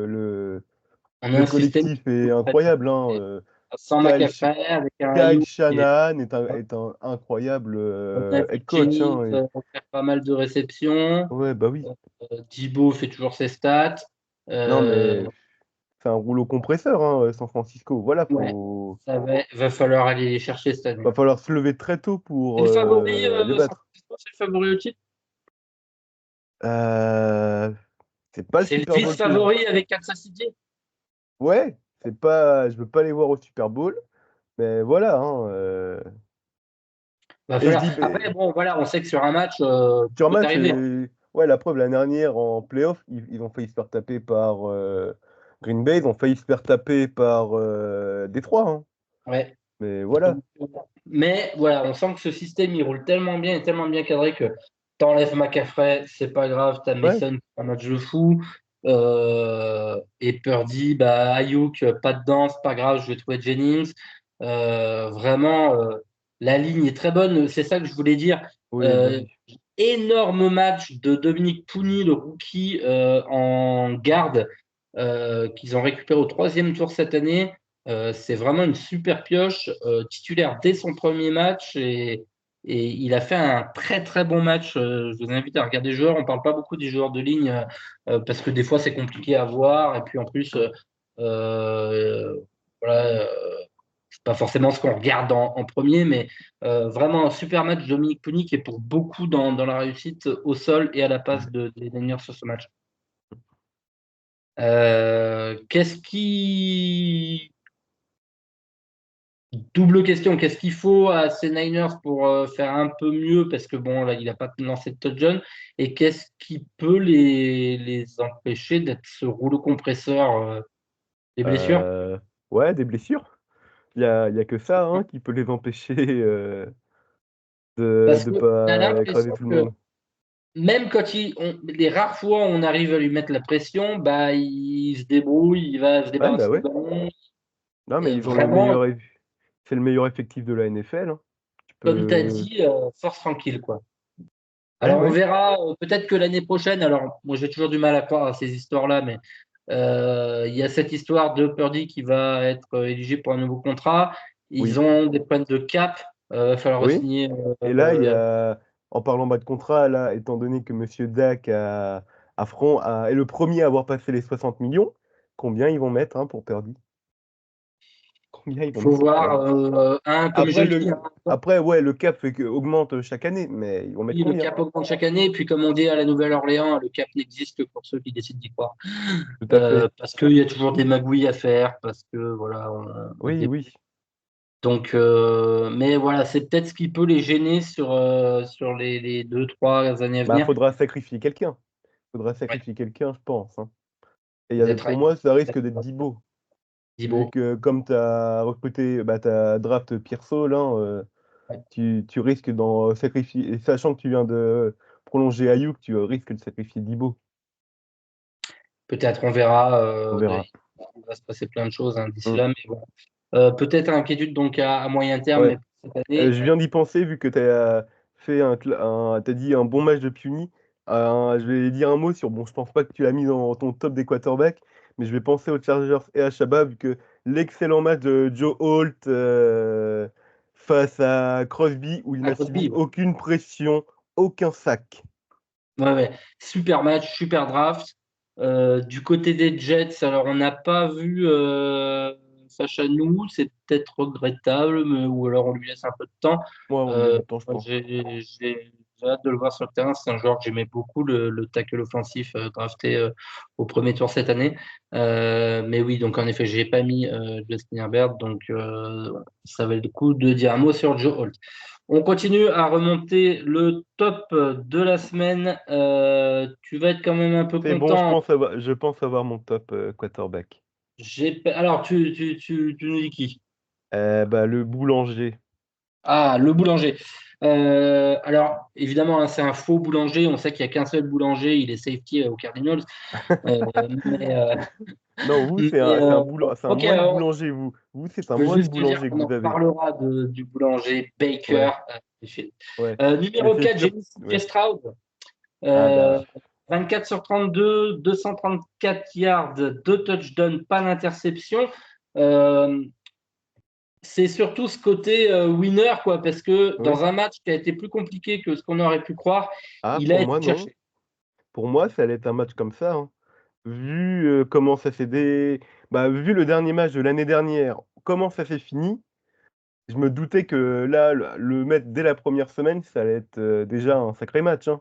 On a le un système collectif est incroyable, hein, sans Kyle Sh McCaffrey avec un Kyle Ayuk Shanahan est un incroyable, head coach, James, hein, et on fait pas mal de réceptions. ouais, bah, oui. Debo fait toujours ses stats. Non, Euh, mais c'est un rouleau compresseur, hein, San Francisco. Voilà, ouais, va falloir aller les chercher cette année. va falloir se lever très tôt C'est pour, le favori, les San battre. Francisco, c'est le favori au titre? Heu, c'est pas le C'est le Super Bowl que vice-favori avec Kansas City? ouais, c'est pas je veux pas les voir au Super Bowl, mais voilà, hein, Va et je falloir. dis Après, beh, bon, voilà, on sait que sur un match, sur tout peut match, arriver. ouais, la preuve, l'année dernière en playoff, ils ont failli se faire taper par, Green Bay, ils ont failli se faire taper par, Détroit, hein. Ouais. Mais voilà. Mais voilà, on sent que ce système, il roule tellement bien et tellement bien cadré que t'enlèves McCaffrey, c'est pas grave, t'as Ouais. Mason qui fait un match de fou. Et Purdy, bah, Ayuk, pas dedans, c'est pas grave, je vais trouver Jennings. Vraiment, la ligne est très bonne, c'est ça que je voulais dire. Oui, bah Euh, oui. Énorme match de Dominique Pouni, le rookie en garde, qu'ils ont récupéré au 3e tour cette année. C'est vraiment une super pioche, titulaire dès son premier match et il a fait un très très bon match. Je vous invite à regarder les joueurs. On parle pas beaucoup des joueurs de ligne parce que des fois c'est compliqué à voir et puis en plus euh, voilà, c'est pas forcément ce qu'on regarde en premier, mais vraiment un super match de Dominique Puni qui est pour beaucoup dans la réussite au sol et à la passe des Niners sur ce match. Qu'est-ce qui Double question, qu'est-ce qu'il faut à ces Niners pour faire un peu mieux? Parce que bon, là, il n'a pas lancé de touchdown. Et qu'est-ce qui peut les empêcher d'être ce rouleau compresseur des blessures? Euh, ouais, des blessures. Il y a que ça hein, qui peut les empêcher de Parce ne qu'on a pas écraser l'impression tout le que monde. même quand les rares fois où on arrive à lui mettre la pression, bah, il se débrouille, il va se Ouais, bah débarrasser du ouais. ballon. Non, mais Et ils ont vraiment, c'est le meilleur effectif de la NFL, hein. Tu comme tu as peux. dit, force tranquille, quoi. Ouais, Alors, on ouais. verra peut-être que l'année prochaine. Alors, moi, j'ai toujours du mal à croire à ces histoires-là, mais il y a cette histoire de Purdy qui va être éligible pour un nouveau contrat. Ils Oui. ont des problèmes de cap. Il va falloir Oui. signer. Et là, en parlant bas de contrat, là, étant donné que Monsieur Dak est le premier à avoir passé les 60 millions, combien ils vont mettre hein, pour Purdy? Combien ils vont Il faut mettre pour voir. Purdy? Comme Après, j'ai dit, hein, ouais, le cap augmente chaque année, mais ils vont mettre oui, le combien? cap augmente chaque année. Et puis, comme on dit à la Nouvelle-Orléans, le cap n'existe que pour ceux qui décident d'y croire. Tout à fait. Parce qu'il y a toujours des magouilles à faire. Parce que, voilà. Oui, oui. Donc, mais voilà, c'est peut-être ce qui peut les gêner sur les 2, 3 années à Bah, venir. faudra sacrifier quelqu'un. Faudra Ouais, sacrifier quelqu'un, je pense, hein. Et peut-être pour moi, ça risque d'être Debo. Vu Thibaut. que comme tu as recruté, bah, tu as draft Pearsall, hein, Ouais. tu risques d'en sacrifier et sachant que tu viens de prolonger Ayuk, tu risques de sacrifier Debo. Peut-être, on verra. On verra. Il va se passer plein de choses hein, d'ici Mmh. là, mais bon. Peut-être inquiétude donc à moyen terme, mais Ouais, pour cette année. je viens d'y penser vu que tu as fait tu dit un bon match de Puny. Je vais dire un mot sur bon, je pense pas que tu l'as mis dans ton top des quarterbacks, mais je vais penser aux Chargers et à Chaba vu que l'excellent match de Joe Alt, face à Crosby où il À n'a subi Crosby, ouais. aucune pression, aucun sac. Ouais, ouais. Super match, super draft. Du côté des Jets, alors on n'a pas vu Sacha Nou, c'est peut-être regrettable, ou alors on lui laisse un peu de temps. Moi, on lui laisse Euh, du temps, je Moi, pense. j'ai hâte de le voir sur le terrain. C'est un joueur que j'aimais beaucoup, le tackle offensif drafté au premier tour cette année. Mais oui, donc en effet, je n'ai pas mis Justin Herbert, donc ça valait le coup de dire un mot sur Joe Holt. On continue à remonter le top de la semaine. Tu vas être quand même un peu C'est bon, content. je pense avoir mon top, quarterback. Alors, tu nous dis qui? Bah, le boulanger. Ah, le boulanger. Alors, évidemment, hein, c'est un faux boulanger. On sait qu'il n'y a qu'un seul boulanger. Il est safety aux Cardinals. Euh, mais, euh, Non, vous, mais, c'est un ok, moine boulanger, vous. Vous, c'est un je veux moine juste te dire boulanger que qu'on en vous avez. reparlera du boulanger Baker. Ouais, Mayfield. ouais. Mais Numéro c'est 4, j'ai sûr, mis CJ ouais. Stroud. Ah Euh, bah, 24 sur 32, 234 yards, 2 touchdowns, pas d'interception. Euh, c'est surtout ce côté winner, quoi, parce que ouais. dans un match qui a été plus compliqué que ce qu'on aurait pu croire, Ah, il a pour été moi, non. cherché. Pour moi, ça allait être un match comme ça, hein. Vu, comment ça s'est bah, vu le dernier match de l'année dernière, comment ça s'est fini, je me doutais que là, le mettre dès la première semaine, ça allait être, déjà un sacré match, hein.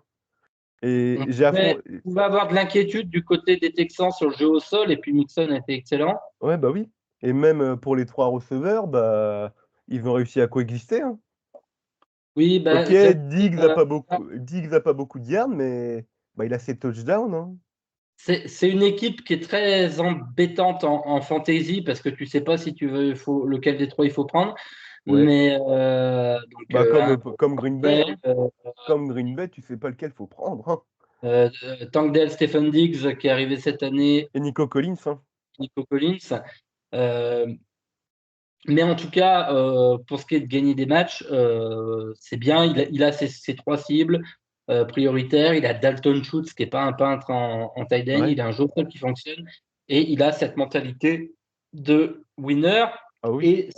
Et j'ai affron On pouvait avoir de l'inquiétude du côté des Texans sur le jeu au sol, et puis Mixon était excellent. Ouais, bah, oui et même, pour les 3 receveurs, bah, ils ont réussi à coexister, hein. Oui, OK, bah, c'est Diggs a pas beaucoup de yards, mais bah, il a ses touchdowns, hein. C'est une équipe qui est très embêtante en fantasy parce que tu sais pas si tu veux lequel des trois il faut prendre. Ouais. Mais donc Bah, comme Green Bay, hein. euh, Comme Green Bay, tu sais pas lequel faut prendre, hein. Tank Stephen Diggs qui est arrivé cette année, Et Nico Collins, hein. Nico Collins. Euh, mais en tout cas, pour ce qui est de gagner des matchs, c'est bien. Il a ses trois cibles prioritaires. Il a Dalton Schultz qui n'est pas un peintre en tight end. Ouais. Il a un jeu au sol qui fonctionne. Et il a cette mentalité de winner. Ah oui. Et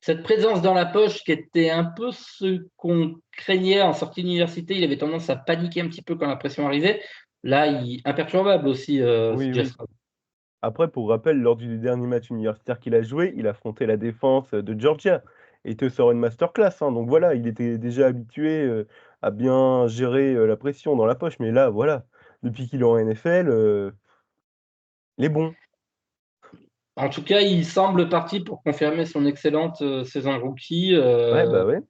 cette présence dans la poche qui était un peu ce qu'on craignait en sortie d'université. Il avait tendance à paniquer un petit peu quand la pression arrivait. Là, imperturbable aussi, Oui, CJ oui. Stroud. Après, pour rappel, lors du dernier match universitaire qu'il a joué, il affrontait la défense de Georgia et il te sort une masterclass, hein. Donc voilà, il était déjà habitué à bien gérer la pression dans la poche. Mais là, voilà, depuis qu'il est en NFL, il est bon. En tout cas, il semble parti pour confirmer son excellente saison rookie. Ouais, bah ouais.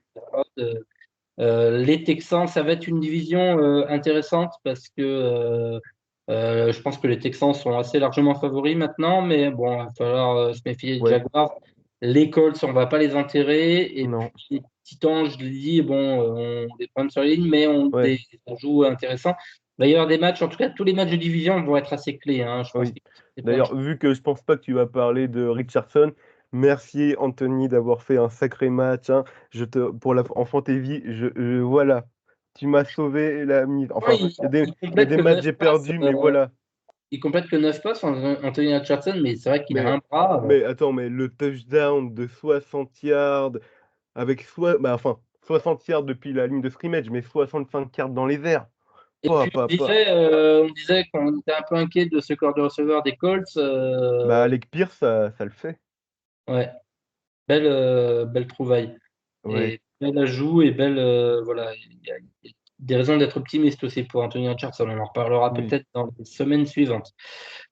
Les Texans, ça va être une division intéressante parce que je pense que les Texans sont assez largement favoris maintenant, mais bon, il va falloir se méfier des Ouais, Jaguars. Les Colts, on ne va pas les enterrer. Et non. puis les Titans, je l'ai dit, bon, on a des problèmes sur les lignes, mais on Ouais, des ajouts intéressants. Il va y avoir des matchs, en tout cas, tous les matchs de division vont être assez clés, hein. Je pense oui. qu'il y a des D'ailleurs, vu que je pense pas que tu vas parler de Richardson, merci Anthony d'avoir fait un sacré match, hein. En fantasy, voilà, tu m'as sauvé la mise. Enfin, points. Il il y a complète des que matchs 9 j'ai passes. perdu, mais voilà. Il complète que 9 passes, Anthony Richardson, mais c'est vrai qu'il a Mais un bras. mais attends, mais le touchdown de 60 yards avec 60 yards depuis la ligne de scrimmage, mais 65 yards dans les airs. Et Pa puis pa pa. on disait qu'on était un peu inquiet de ce corps de receveur des Colts. Bah, Alec Pierce, ça le fait. Ouais, belle trouvaille. Ouais, Et bel ajout et voilà. Il y a des raisons d'être optimiste aussi pour Anthony Richardson. On en reparlera oui. peut-être dans les semaines suivantes.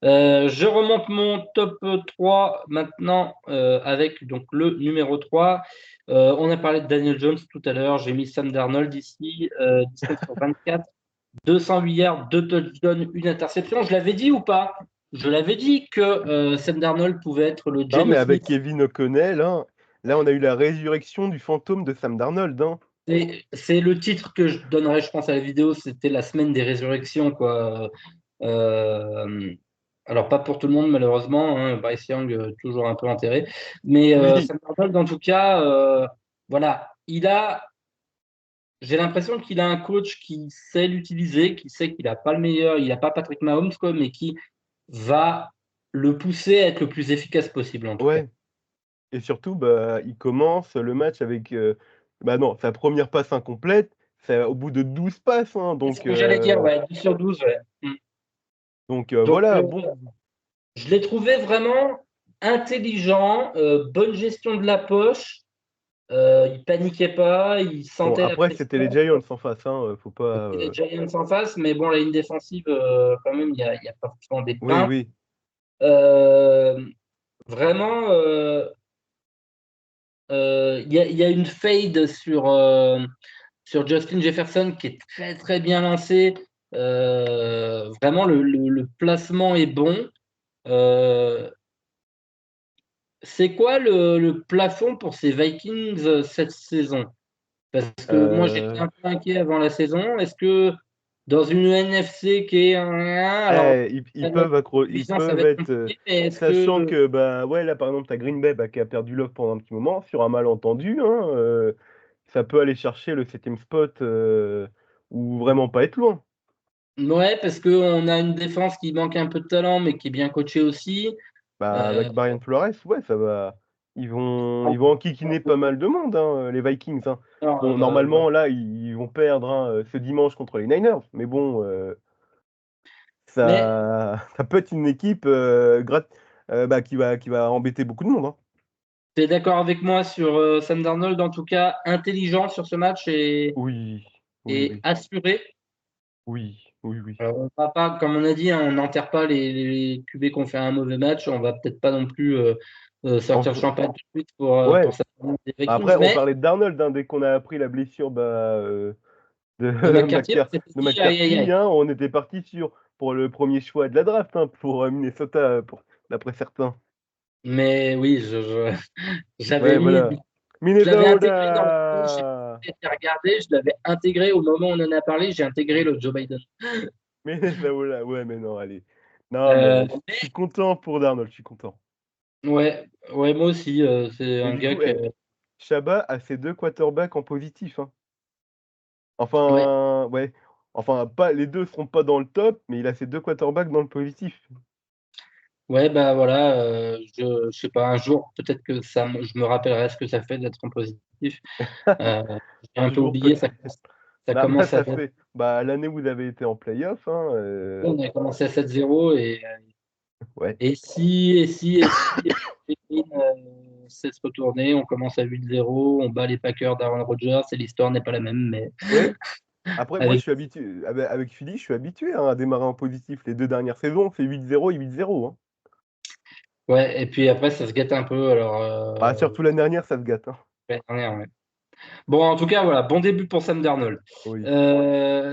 Je remonte mon top 3 maintenant avec donc le numéro 3. On a parlé de Daniel Jones tout à l'heure. J'ai mis Sam Darnold ici, 19 sur 24, 208 yards, 2 touchdowns, une interception. Je l'avais dit ou pas? Je l'avais dit que Sam Darnold pouvait être le Non, Geno mais avec Smith. Kevin O'Connell, hein, là, on a eu la résurrection du fantôme de Sam Darnold, hein. C'est le titre que je donnerais, je pense, à la vidéo. C'était la semaine des résurrections, quoi. Euh, alors, pas pour tout le monde, malheureusement, hein. Bryce Young, toujours un peu enterré. Mais Oui, Sam Darnold, en tout cas, voilà, j'ai l'impression qu'il a un coach qui sait l'utiliser, qui sait qu'il n'a pas le meilleur, il n'a pas Patrick Mahomes, quoi, mais qui va le pousser à être le plus efficace possible, en tout cas. ouais. Et surtout, bah, il commence le match avec, bah, non, sa première passe incomplète, c'est au bout de 12 passes, hein, C'est ce que j'allais dire, ouais, 10 sur 12, ouais. Donc, voilà, bon. je l'ai trouvé vraiment intelligent, bonne gestion de la poche. Il paniquait pas, il Bon, sentait la après, c'était les pression. Giants en face, hein, faut pas, Il y a les Giants en face, mais bon, la ligne défensive, quand même, il y a pas forcément des oui, peintres. oui. Euh, Vraiment, il y a une fade sur Justin Jefferson qui est très très bien lancée. Vraiment, le placement est bon. Euh, c'est quoi le plafond pour ces Vikings cette saison? Parce que moi, j'étais Heu, un peu inquiet avant la saison. Est-ce que dans une NFC qui est alors ils la peuvent ils division, ça va peuvent être être, compliqué, mais est-ce sachant que que, bah, ouais, là, par exemple, tu as Green Bay, bah, qui a perdu Love pendant un petit moment sur un malentendu, hein, ça peut aller chercher le 7e spot, ou vraiment pas être loin. ouais, parce qu'on a une défense qui manque un peu de talent, mais qui est bien coachée aussi. Bah, Euh, avec Brian Flores, ouais, ça va ils vont enquiquiner pas mal de monde, hein, les Vikings, hein. alors, Bon, normalement, là, ils vont perdre, hein, ce dimanche contre les Niners, mais bon, mais ça peut être une équipe, bah, qui va embêter beaucoup de monde, hein. tu es d'accord avec moi sur Sam Darnold, en tout cas, intelligent sur ce match Oui, oui, et oui, assuré. oui, oui, oui. Alors, on va pas, comme on a dit, hein, on n'enterre pas les QB qui ont fait un mauvais match. On va peut-être pas non plus sortir le Enf champagne tout de suite pour Ouais, sa performance des après Vikings, on mais parlait de Darnold, hein, dès qu'on a appris la blessure, bah, de De McCarthy, on McCar s'était de dit aïe aïe McCarthy, aïe. hein. On était parti pour le premier choix de la draft, hein, pour, Minnesota, d'après certains. Mais oui, j'avais Ouais, mis, voilà. je l'avais intégré dans le j'ai Minnesota! été regarder, je l'avais intégré au moment où on en a parlé, j'ai intégré le Joe Biden. Minnesota, ouais, mais non, allez. Non, mais je Mais suis content pour Darnold, je suis content. ouais, ouais, moi aussi, c'est Et un du gars coup, que Chaba a ses 2 quarterbacks en positif, hein. ouais, Enfin, ouais, enfin pas les 2 seront pas dans le top, mais il a ses 2 quarterbacks dans le positif. ouais, bah, voilà, je sais pas, un jour, peut-être que je me rappellerai ce que ça fait d'être en positif. Heu, j'ai Un un peu jour oublié, peut-être. ça Non, bah, commence à ça dater. fait l'année où vous avez été en playoff, hein, On a commencé à 7-0 ouais. et Green, cesse retourner, on commence à 8-0, on bat les Packers d'Aaron Rodgers et l'histoire n'est pas la même, mais Ouais, après moi je avec suis habitué avec Philly, je suis habitué, hein, à démarrer en positif. Les 2 dernières saisons, on fait 8-0 et 8-0, hein. ouais et puis après ça se gâte un peu alors, Ah surtout l'année dernière, ça se gâte, hein. l'année dernière, ouais. Bon, en tout cas, voilà, bon début pour Sam Darnold. Oui.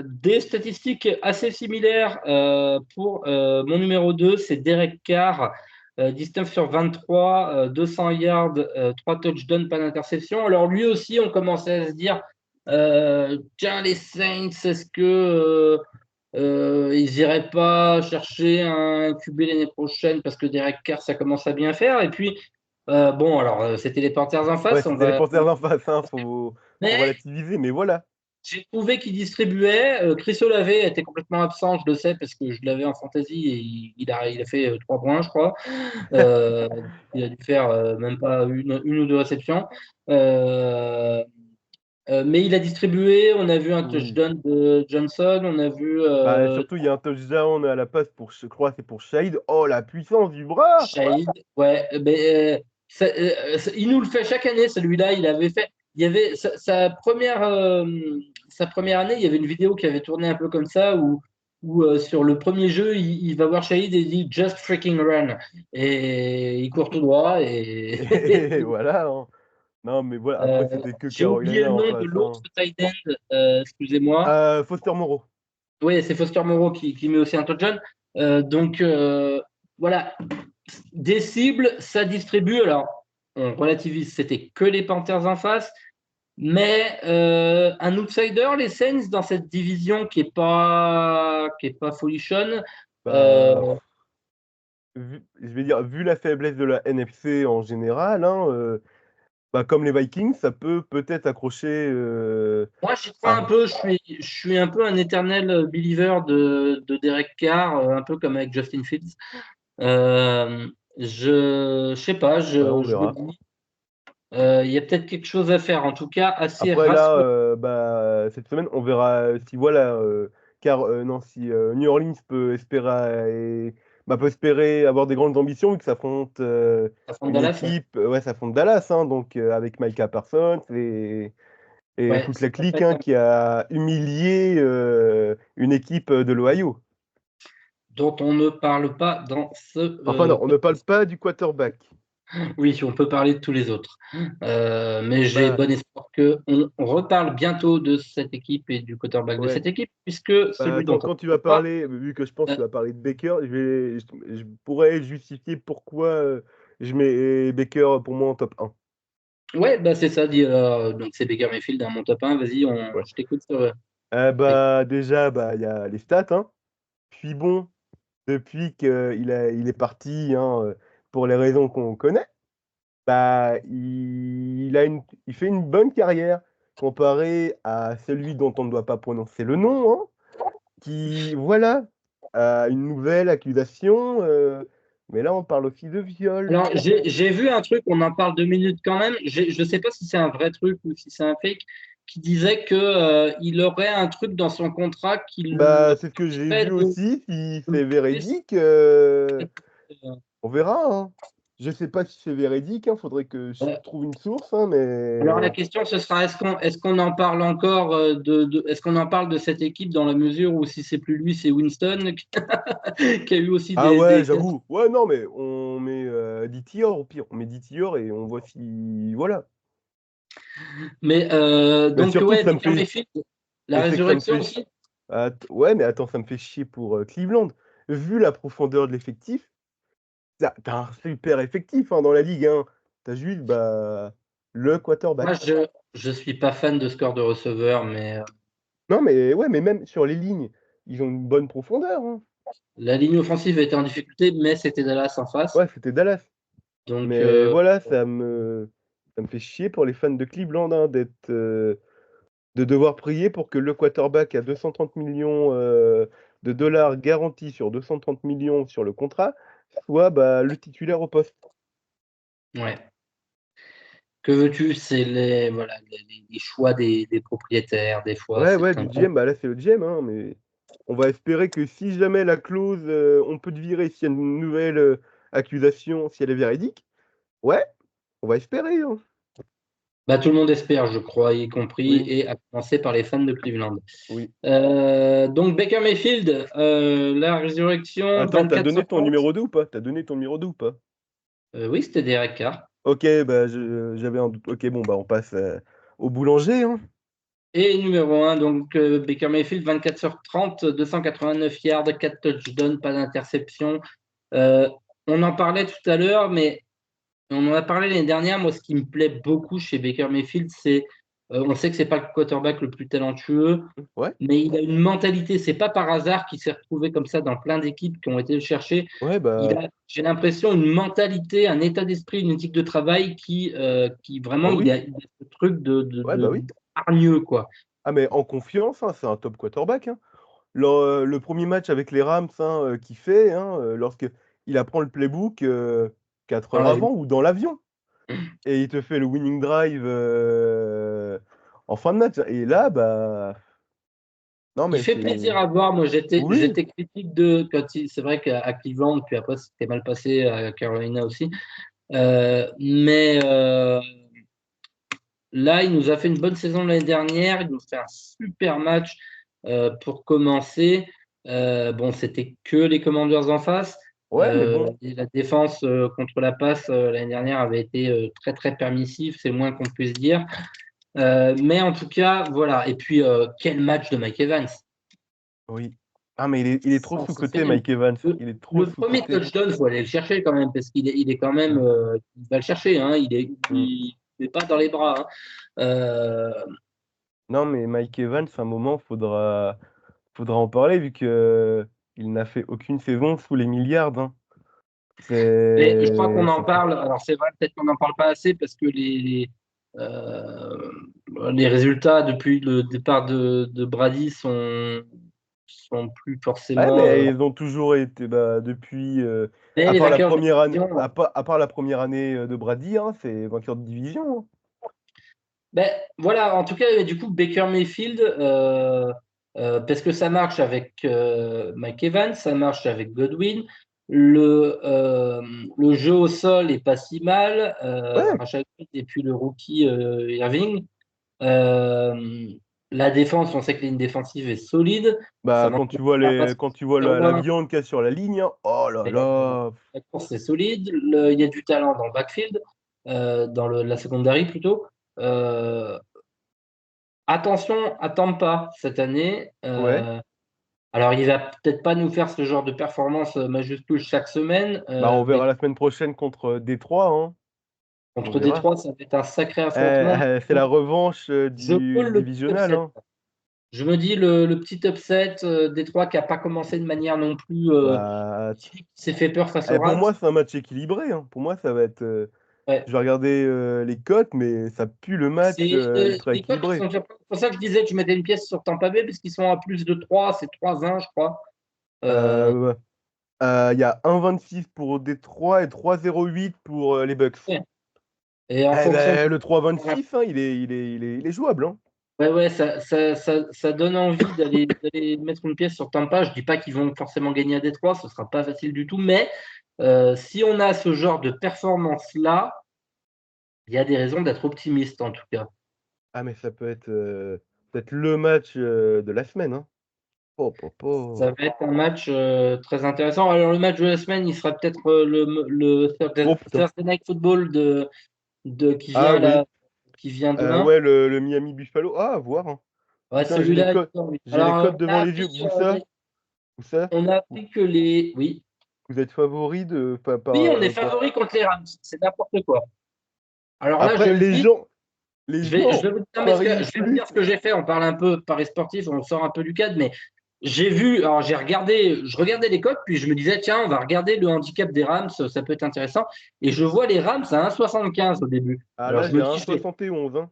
Des statistiques assez similaires pour mon numéro 2, c'est Derek Carr, 19 sur 23, 200 yards, 3 touchdowns, pas d'interception. Alors lui aussi, on commençait à se dire, tiens, les Saints, est-ce que ils n'iraient pas chercher un QB l'année prochaine parce que Derek Carr, ça commence à bien faire. Et puis, bon, alors, c'était les Panthers en Ouais, face, c'était les Panthers en face, hein, faut mais relativiser, mais voilà. j'ai trouvé qu'il distribuait. Chris Olave était complètement absent, je le sais, parce que je l'avais en fantasy et il a fait 3 points, je crois. Euh, il a dû faire même pas une ou deux réceptions. Euh, mais il a distribué. On a vu un Oui. touchdown de Johnson. On a vu Bah, surtout, il y a un touchdown à la passe pour je crois c'est pour Shahid. Oh la puissance du bras! Shahid. Ouais, mais il nous le fait chaque année, celui-là. Il avait fait. Il y avait sa première année, il y avait une vidéo qui avait tourné un peu comme ça où sur le premier jeu, il va voir Shahid et il dit Just freaking run. Et il court tout droit. Et voilà, hein. Non, mais voilà, après c'était que J'ai oublié Carolina le en nom de face, l'autre hein. tight end, excusez-moi. Foster Moreau. Oui, c'est Foster Moreau qui met aussi un touchdown. Donc, voilà, des cibles, ça distribue. Alors, on relativise, c'était que les Panthers en face. Mais un outsider, les Saints, dans cette division qui est pas folichonne. Bah, euh, je vais dire, vu la faiblesse de la NFC en général, hein, bah, comme les Vikings, ça peut peut-être accrocher, Moi, j'y crois un à peu. Je suis un peu un éternel believer de Derek Carr, un peu comme avec Justin Fields. Je sais pas, ouais, on je me verra. dis, il y a peut-être quelque chose à faire, en tout cas assez Après là, rassurant. bah, cette semaine, on verra si voilà, car non, si, New Orleans peut espérer avoir des grandes ambitions vu que ça affronte, À fond de une Dallas, ouais. équipe ouais, ça affronte Dallas, hein, donc avec Micah Parsons et Ouais, toute ça la peut clique, être hein, qui a humilié, une équipe, de l'Ohio. dont on ne parle pas dans ce Enfin non, on ne parle podcast. pas du quarterback. Oui, on peut parler de tous les autres. Mais j'ai Bah, bon espoir qu'on reparle bientôt de cette équipe et du quarterback de ouais. cette équipe, puisque Bah, celui dont attends, on quand tu ne vas parle pas. parler, vu que je pense que euh, tu vas parler de Baker, je pourrais justifier pourquoi, je mets Baker pour moi en top 1. ouais, bah c'est ça, dit, donc c'est Baker Mayfield, hein, mon top 1. Vas-y, Ouais. je t'écoute sur les- Bah, déjà, bah, il y a les stats, hein. Puis bon, depuis qu'il est parti, hein, pour les raisons qu'on connaît, bah, il fait une bonne carrière comparé à celui dont on ne doit pas prononcer le nom, hein, qui voilà, a une nouvelle accusation, mais là, on parle aussi de viol. Alors, j'ai vu un truc, on en parle 2 minutes quand même. Je ne sais pas si c'est un vrai truc ou si c'est un fake, qui disait que il aurait un truc dans son contrat qui Bah, c'est ce que j'ai l'empêcherait vu aussi, si de c'est prouver véridique, euh, on verra, hein. Je sais pas si c'est véridique, hein, faudrait que je euh, trouve une source, hein, alors la mais question ce sera est-ce qu'on en parle encore est-ce qu'on en parle de cette équipe dans la mesure où si c'est plus lui c'est Winston qui a eu aussi ah ouais, des j'avoue. Ouais, non, mais on met, Dithiour au pire, on met Dithiour et on voit si voilà. mais Mais donc surtout ouais ça me Baker fait Mayfield La Mais c'est que ça me résurrection fait aussi? ouais, mais attends, ça me fait chier pour, Cleveland. Vu la profondeur de l'effectif, tu un super effectif, hein, dans la ligue, hein. Tu juste, bah, le Moi, quarterback. je suis pas fan de score de receveur, mais Non, mais ouais, mais même sur les lignes, ils ont une bonne profondeur, hein. la ligne offensive était en difficulté, mais c'était Dallas en face. Ouais, c'était Dallas. Donc, Mais voilà, ça me fait chier pour les fans de Cleveland, hein, de devoir prier pour que le quarterback à 230 millions de dollars garantis sur 230 millions sur le contrat soit, bah, le titulaire au poste. ouais. Que veux-tu? C'est voilà, les choix des propriétaires, des fois, Ouais, c'est ouais, un du peu. GM, bah, là, c'est le GM, hein, mais on va espérer que si jamais la clause, on peut te virer s'il y a une nouvelle, accusation, si elle est véridique, ouais, on va espérer, hein. Bah, tout le monde espère, je crois, y compris, Oui, et à commencer par les fans de Cleveland. oui. Donc Baker Mayfield, la résurrection, Attends, tu as 24 donné sur ton 30. numéro 2 ou pas? Tu as donné ton numéro 2 ou pas? Oui, c'était Derek Carr. OK, bah, j'avais un doute. OK, bon, bah, on passe, au boulanger, hein. Et numéro 1, donc Baker Mayfield, 24 sur 30, 289 yards, 4 touchdowns, pas d'interception. On en parlait tout à l'heure, mais on en a parlé l'année dernière. Moi, ce qui me plaît beaucoup chez Baker Mayfield, c'est on sait que c'est pas le quarterback le plus talentueux, Ouais, mais il a une mentalité. C'est pas par hasard qu'il s'est retrouvé comme ça dans plein d'équipes qui ont été le chercher. ouais, bah, J'ai l'impression, une mentalité, un état d'esprit, une éthique de travail qui vraiment, ah oui, il a ce truc ouais, bah, oui. hargneux, quoi. Ah, mais en confiance, hein, c'est un top quarterback, hein. Le 1er match avec les Rams, hein, qu'il fait, hein, lorsqu'il apprend le playbook, 4 Dans heures l'avion. avant ou dans l'avion et il te fait le winning drive, en fin de match et là, bah, non, Il mais fait c'est plaisir à voir. Moi, oui, j'étais critique de quand c'est vrai qu'à Cleveland, puis après, c'était mal passé à Carolina aussi. Mais là, il nous a fait une bonne saison l'année dernière. Il nous fait un super match pour commencer. Bon, c'était que les Commanders en face. ouais, mais bon, Et la défense contre la passe l'année dernière avait été très très permissive, c'est le moins qu'on puisse dire. Mais en tout cas, voilà. Et puis, quel match de Mike Evans! oui. Ah, mais il est trop sous-coté Sensationnel. Mike Evans, Le, il est trop le premier sous-coté. touchdown, il faut aller le chercher quand même, parce il est quand même. Mmh, Il va le chercher, hein, mmh. il est pas dans les bras, hein. Euh, Non, mais Mike Evans, à un moment, faudra en parler vu qu'il n'a fait aucune saison sous les milliards, hein. mais je crois qu'on en C'est parle. Alors, c'est vrai, peut-être qu'on n'en parle pas assez parce que les résultats depuis le départ de Brady sont plus ouais, forcément. mais ils ont toujours été, bah, depuis, Mais à les part la vainqueurs de première année division, à part la première année, de Brady, hein, c'est vainqueur de division, hein. ben, voilà, en tout cas, du coup, Baker Mayfield, parce que ça marche avec Mike Evans, ça marche avec Godwin. Le jeu au sol est pas si mal, Ouais, Rashad White et puis le rookie Irving. Euh, la défense, on sait que la ligne défensive est solide. Ça bah, manque de la passe quand tu vois la numéro 1, viande qu'il y a sur la ligne, hein, oh là mais là! la course est solide. Il y a du talent dans le backfield, dans la secondary plutôt. Euh, Attention à Tampa cette année. Ouais, Alors, il va peut-être pas nous faire ce genre de performance majuscule chaque semaine, bah, on mais verra la semaine prochaine contre, Détroit, hein, on contre verra. Détroit, ça va être un sacré affrontement. C'est la revanche, Je peux du le petit divisional, upset. hein. Je me dis le petit upset Détroit qui n'a pas commencé de manière non plus Bah, qui s'est fait peur face aux pour Rams. moi, c'est un match équilibré, hein. Pour moi, ça va être, Ouais. je vais regarder, les cotes, mais ça pue le match, ultra Les cotes, ils équilibré. sont déjà. C'est pour ça que je disais que je mettais une pièce sur Tampa Bay, parce qu'ils sont à plus de 3, c'est 3-1, je crois. Euh, Ouais. Il y a 1,26 pour Détroit et 3,08 pour, les Bucks. ouais. Et en Eh fonction beh, le de 3,26, hein, il est jouable, hein. ouais, ouais, ça donne envie d'aller mettre une pièce sur Tampa. Je dis pas qu'ils vont forcément gagner à Détroit, ce sera pas facile du tout, mais si on a ce genre de performance-là, il y a des raisons d'être optimiste en tout cas. Ah mais ça peut être le match, de la semaine, hein. Po, po, Ça po. va être un match très intéressant. Alors, le match de la semaine, il sera peut-être le Oh putain. Thursday Night Football Ah oui, qui vient demain. ouais, le Miami Buffalo. Ah, à voir, hein. Ouais, Putain, j'ai les celui-là, il codes, me semble. j'ai les Alors, codes devant les yeux. Moussa, on a appris que les. Oui. vous êtes favori Oui, on est favori contre les Rams. C'est n'importe quoi. Alors là, je Après, le dis, les je vais gens vous dire, parient je vais vous dire ce que j'ai fait. On parle un peu paris sportif, on sort un peu du cadre, mais j'ai regardé, je regardais les codes, puis je me disais, tiens, on va regarder le handicap des Rams, ça peut être intéressant. Et je vois les Rams à 1,75 au début. Ah Alors là, je j'ai me dis, un 71, hein.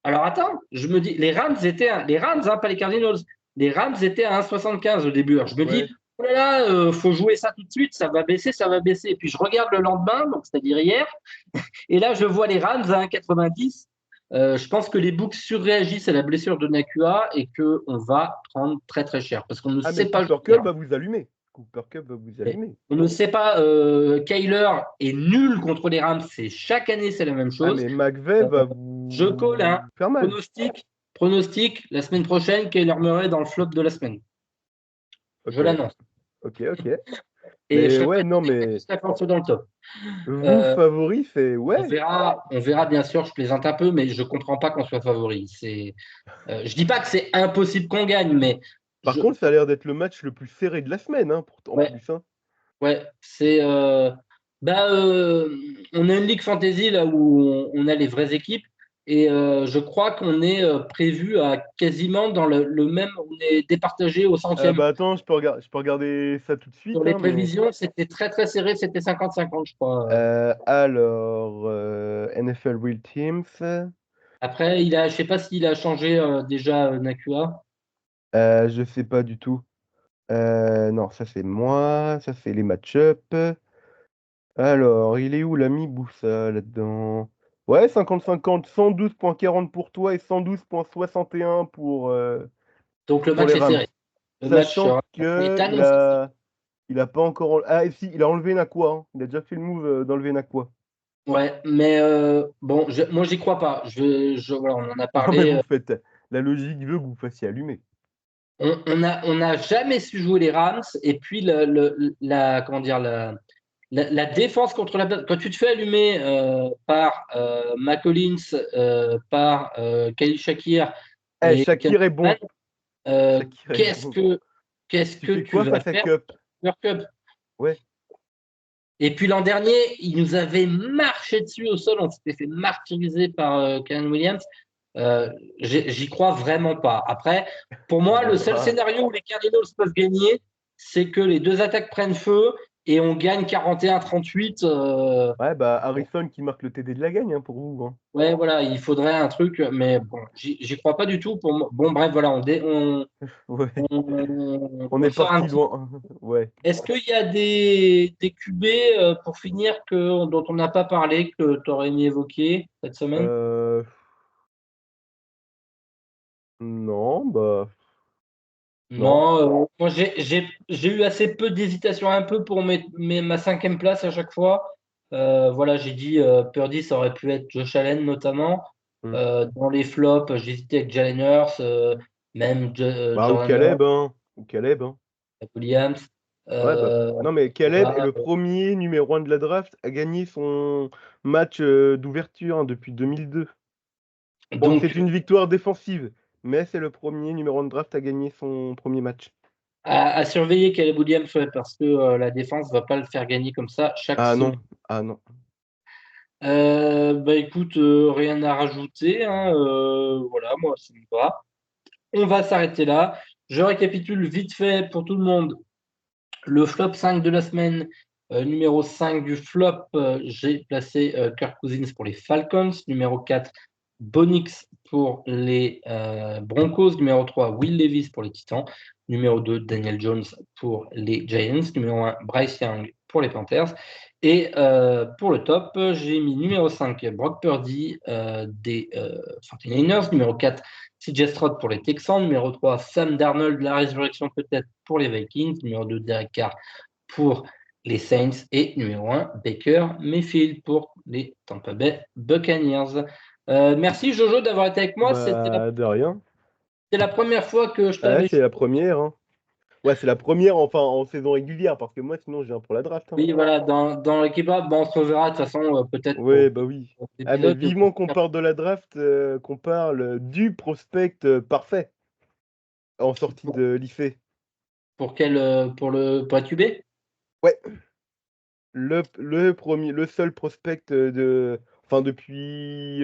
alors attends, je me dis, les Rams, hein, pas les Cardinals, les Rams étaient à 1,75 au début. Alors je me dis, Ouais. oh là là, faut jouer ça tout de suite, ça va baisser, ça va baisser. Et puis je regarde le lendemain, donc c'est-à-dire hier, et là je vois les Rams à 1,90. Je pense que les books surréagissent à la blessure de Nakua et qu'on va prendre très très cher parce qu'on ne Ah, mais sait pas jouer Cooper les Cup Rams. va vous allumer. Cooper Cup va vous allumer. On ne sait pas, Kyler est nul contre les Rams, chaque année c'est la même Ah, chose. mais McVay va Je colle un vous faire mal. pronostic la semaine prochaine, Kyler Murray dans le flop de la semaine. Je Ok, l'annonce. ok. Et je Mais serais pas ouais, non, étonné que mais ça soit dans le top. vous, Euh, favori, c'est ouais. on verra bien sûr, je plaisante un peu, mais je comprends pas qu'on soit favori. Je dis pas que c'est impossible qu'on gagne, mais Par je, contre, ça a l'air d'être le match le plus serré de la semaine, hein, en ouais, plus. Hein. ouais, c'est. Bah, on a une ligue fantasy là où on a les vraies équipes et je crois qu'on est prévu à quasiment dans le même. On est départagé au centième. Bah attends, je peux regarder ça tout de Sur suite, les hein, mais prévisions, c'était très très serré, c'était 50-50, je crois. alors NFL Real Teams, Après, je sais pas s'il a changé déjà Nakua. je sais pas du tout. Non, ça c'est moi, ça c'est les match-up. Alors, il est où l'ami Boussa là-dedans? Ouais, 50-50, 112,40 pour toi et 112,61 Donc le pour match les est Rams. serré. Le match Sachant sera. Et que t'annonces. il a pas encore ah et si, il a enlevé Nakua, hein. Il a déjà fait le move d'enlever Nakua. Ouais, mais bon, moi j'y crois pas. Voilà, on en a Non mais parlé. vous faites la logique veut que vous fassiez allumer. On n'a jamais su jouer les Rams. Et puis comment dire, la défense contre la. Quand tu te fais allumer par McCollins, par Khalil Shakir Eh, et Shakir est bon. Kenneth Walker, Shakir est bon. qu'est-ce Tu que fais tu quoi vas face à faire Cup? Super Cup. Ouais. Et puis l'an dernier, il nous avait marché dessus au sol, on s'était fait martyriser par Karen Williams. J'y crois vraiment pas. Après, pour moi, On le seul verra. scénario où les Cardinals peuvent gagner, c'est que les deux attaques prennent feu et on gagne 41-38. Ouais, bah Harrison qui marque le TD de la gagne hein, pour vous. Hein. Ouais, voilà, il faudrait un truc, mais bon, j'y crois pas du tout. Bon, bref, voilà, Ouais. On on est sort un parti petit. loin. Ouais. Est-ce qu'il y a des QB pour finir dont on n'a pas parlé, que tu aurais aimé évoquer cette semaine? Euh, Non, bah non. Non, moi j'ai eu assez peu d'hésitation un peu pour ma cinquième place à chaque fois. Voilà, j'ai dit Purdy, ça aurait pu être Josh Allen notamment. Hmm. Dans les flops, j'hésitais avec Jalen Hurts, même Bah ou Jordan Love, Caleb, hein. Ou Caleb, hein. Williams. Ouais, bah. Euh, Non, mais Caleb est voilà. le premier numéro 1 de la draft à gagner son match d'ouverture hein, depuis 2002. Bon, Donc, c'est une victoire défensive, mais c'est le premier numéro 1 de draft à gagner son premier match. à surveiller Caleb Williams, ouais, parce que la défense ne va pas le faire gagner comme ça chaque Ah semaine. non, ah non. Bah écoute, rien à rajouter, hein, voilà, moi ça me va. On va s'arrêter là. Je récapitule vite fait pour tout le monde. Le flop 5 de la semaine, numéro 5 du flop, j'ai placé Kirk Cousins pour les Falcons. Numéro 4, Bonix pour les Broncos. Numéro 3, Will Levis pour les Titans. Numéro 2, Daniel Jones pour les Giants. Numéro 1, Bryce Young pour les Panthers. Et pour le top, j'ai mis numéro 5, Brock Purdy des 49ers. Numéro 4, CJ Stroud pour les Texans. Numéro 3, Sam Darnold, la résurrection peut-être pour les Vikings. Numéro 2, Derek Carr pour les Saints. Et numéro 1, Baker Mayfield pour les Tampa Bay Buccaneers. Merci Jojo d'avoir été avec moi. Bah, de rien. C'est la première fois que je Ouais, t'avais. c'est la première. Hein. Ouais, c'est la première, enfin, en saison régulière, parce que moi, sinon, je viens pour la draft. Hein. Oui, voilà, dans l'équipe, bon, on se reverra de toute façon, peut-être Ouais, bah oui. pour Ah, mais l'épisode. vivement qu'on parle de la draft, qu'on parle du prospect parfait. en sortie de lycée. Pour la QB? Ouais, le seul prospect depuis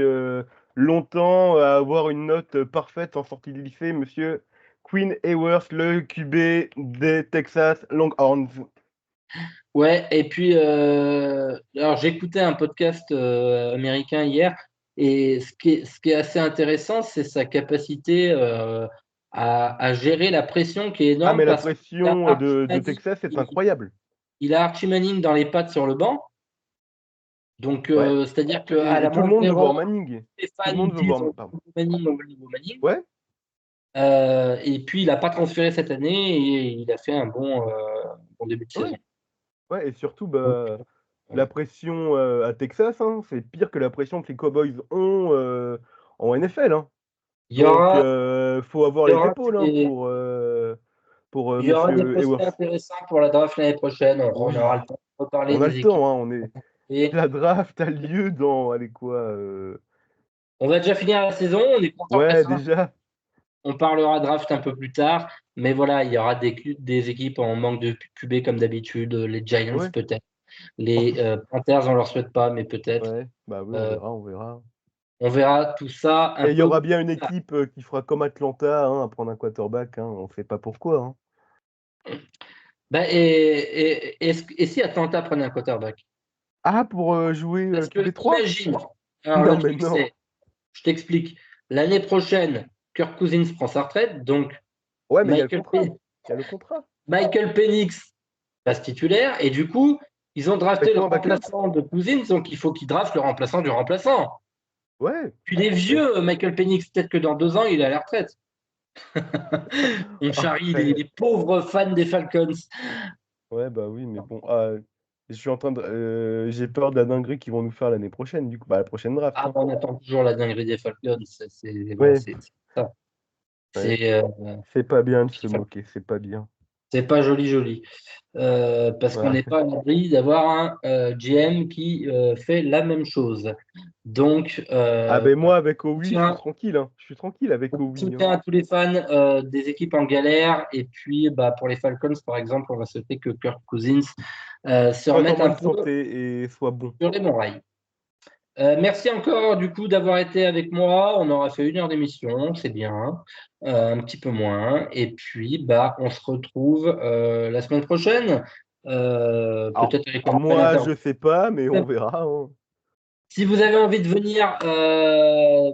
longtemps à avoir une note parfaite en sortie de lycée, monsieur Quinn Ewers, le QB des Texas Longhorns. Ouais, et puis, alors j'écoutais un podcast américain hier, et ce qui est assez intéressant, c'est sa capacité à gérer la pression qui est Ah, énorme mais la parce qu'il a pression Archie de Manning, Texas est incroyable. il a Archie Manning dans les pattes sur le banc. Donc, Ouais. c'est-à-dire qu'à Et la tout le moindre monde veut voir erreur, Manning. les Tout le fans monde veut disent voir. on veut Pardon. Manning, on veut le nouveau Manning. Ouais, Et puis, il n'a pas transféré cette année et il a fait un bon début de ouais, saison. ouais, et surtout, Donc, la pression à Texas, hein, c'est pire que la pression que les Cowboys ont en NFL, hein. il y Donc, aura, faut avoir il y les aura épaules hein, des, pour il y aura des monsieur prospects Ewers. intéressants pour la draft l'année prochaine. On aura Oui, le temps de reparler on a des le équipes. temps, hein, Et la draft a lieu dans, allez quoi, on va déjà finir la saison. On est content qu'elle ouais, soit. déjà, On parlera draft un peu plus tard. Mais voilà, il y aura des équipes en manque de QB comme d'habitude. Les Giants ouais, peut-être. Les Panthers, on leur souhaite pas, mais peut-être. ouais, bah oui, Euh, on verra. on verra tout ça un Et il y peu aura plus bien une tard. équipe qui fera comme Atlanta, hein, à prendre un quarterback, hein, on sait pas pourquoi, hein. Ben, et si Atlanta prenait un quarterback? Ah, pour jouer Parce que QB3? imagine, alors le Non, mais truc non. c'est, je t'explique, l'année prochaine, Kirk Cousins prend sa retraite, donc Ouais, mais il y a le Michael, contrat. Il y a le contrat. Michael Penix passe titulaire, et du coup, ils ont Il drafté le faut un backup. remplaçant de Cousins, donc il faut qu'ils draftent le remplaçant du remplaçant. Ouais. Puis les Ouais. vieux, Michael Penix, peut-être que dans 2 ans, il est à la retraite. On charrie Après, les pauvres fans des Falcons. ouais, bah oui, mais bon, je suis en train de, j'ai peur de la dinguerie qu'ils vont nous faire l'année prochaine, du coup, bah, la prochaine draft, Ah, hein. ben, on attend toujours la dinguerie des Falcons. Bon, Ouais, c'est ça. ouais. C'est C'est pas bien de se moquer, c'est pas bien. c'est pas joli, joli. Parce qu'on Ouais. n'est pas à l'abri d'avoir un GM qui fait la même chose. Donc, Ah ben moi avec Owi, je suis soutien, tranquille, hein. Je suis tranquille avec Owi, hein. soutien à tous les fans des équipes en galère. Et puis, bah, pour les Falcons, par exemple, on va souhaiter que Kirk Cousins se Soit en remette un bonne peu santé et soit bon. sur les bons rails. Merci encore du coup d'avoir été avec moi. On aura fait 1 heure d'émission, c'est bien, un petit peu moins. Et puis bah on se retrouve la semaine prochaine, Alors, peut-être avec une nouvelle moi interview. je sais pas, mais on verra, hein. Si vous avez envie de venir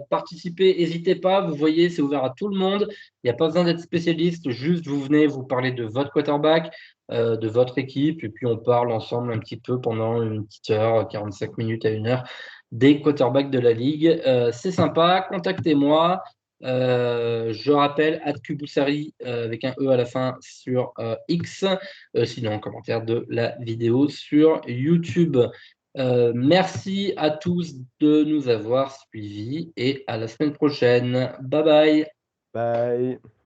participer, n'hésitez pas. Vous voyez, c'est ouvert à tout le monde. Il n'y a pas besoin d'être spécialiste. Juste, vous venez, vous parlez de votre quarterback, de votre équipe, et puis on parle ensemble un petit peu pendant une petite heure, 45 minutes à 1 heure, des quarterbacks de la ligue. C'est sympa. Contactez-moi. Je rappelle, @kubusari avec un E à la fin sur X, sinon en commentaire de la vidéo sur YouTube. Merci à tous de nous avoir suivis et à la semaine prochaine. Bye bye. Bye.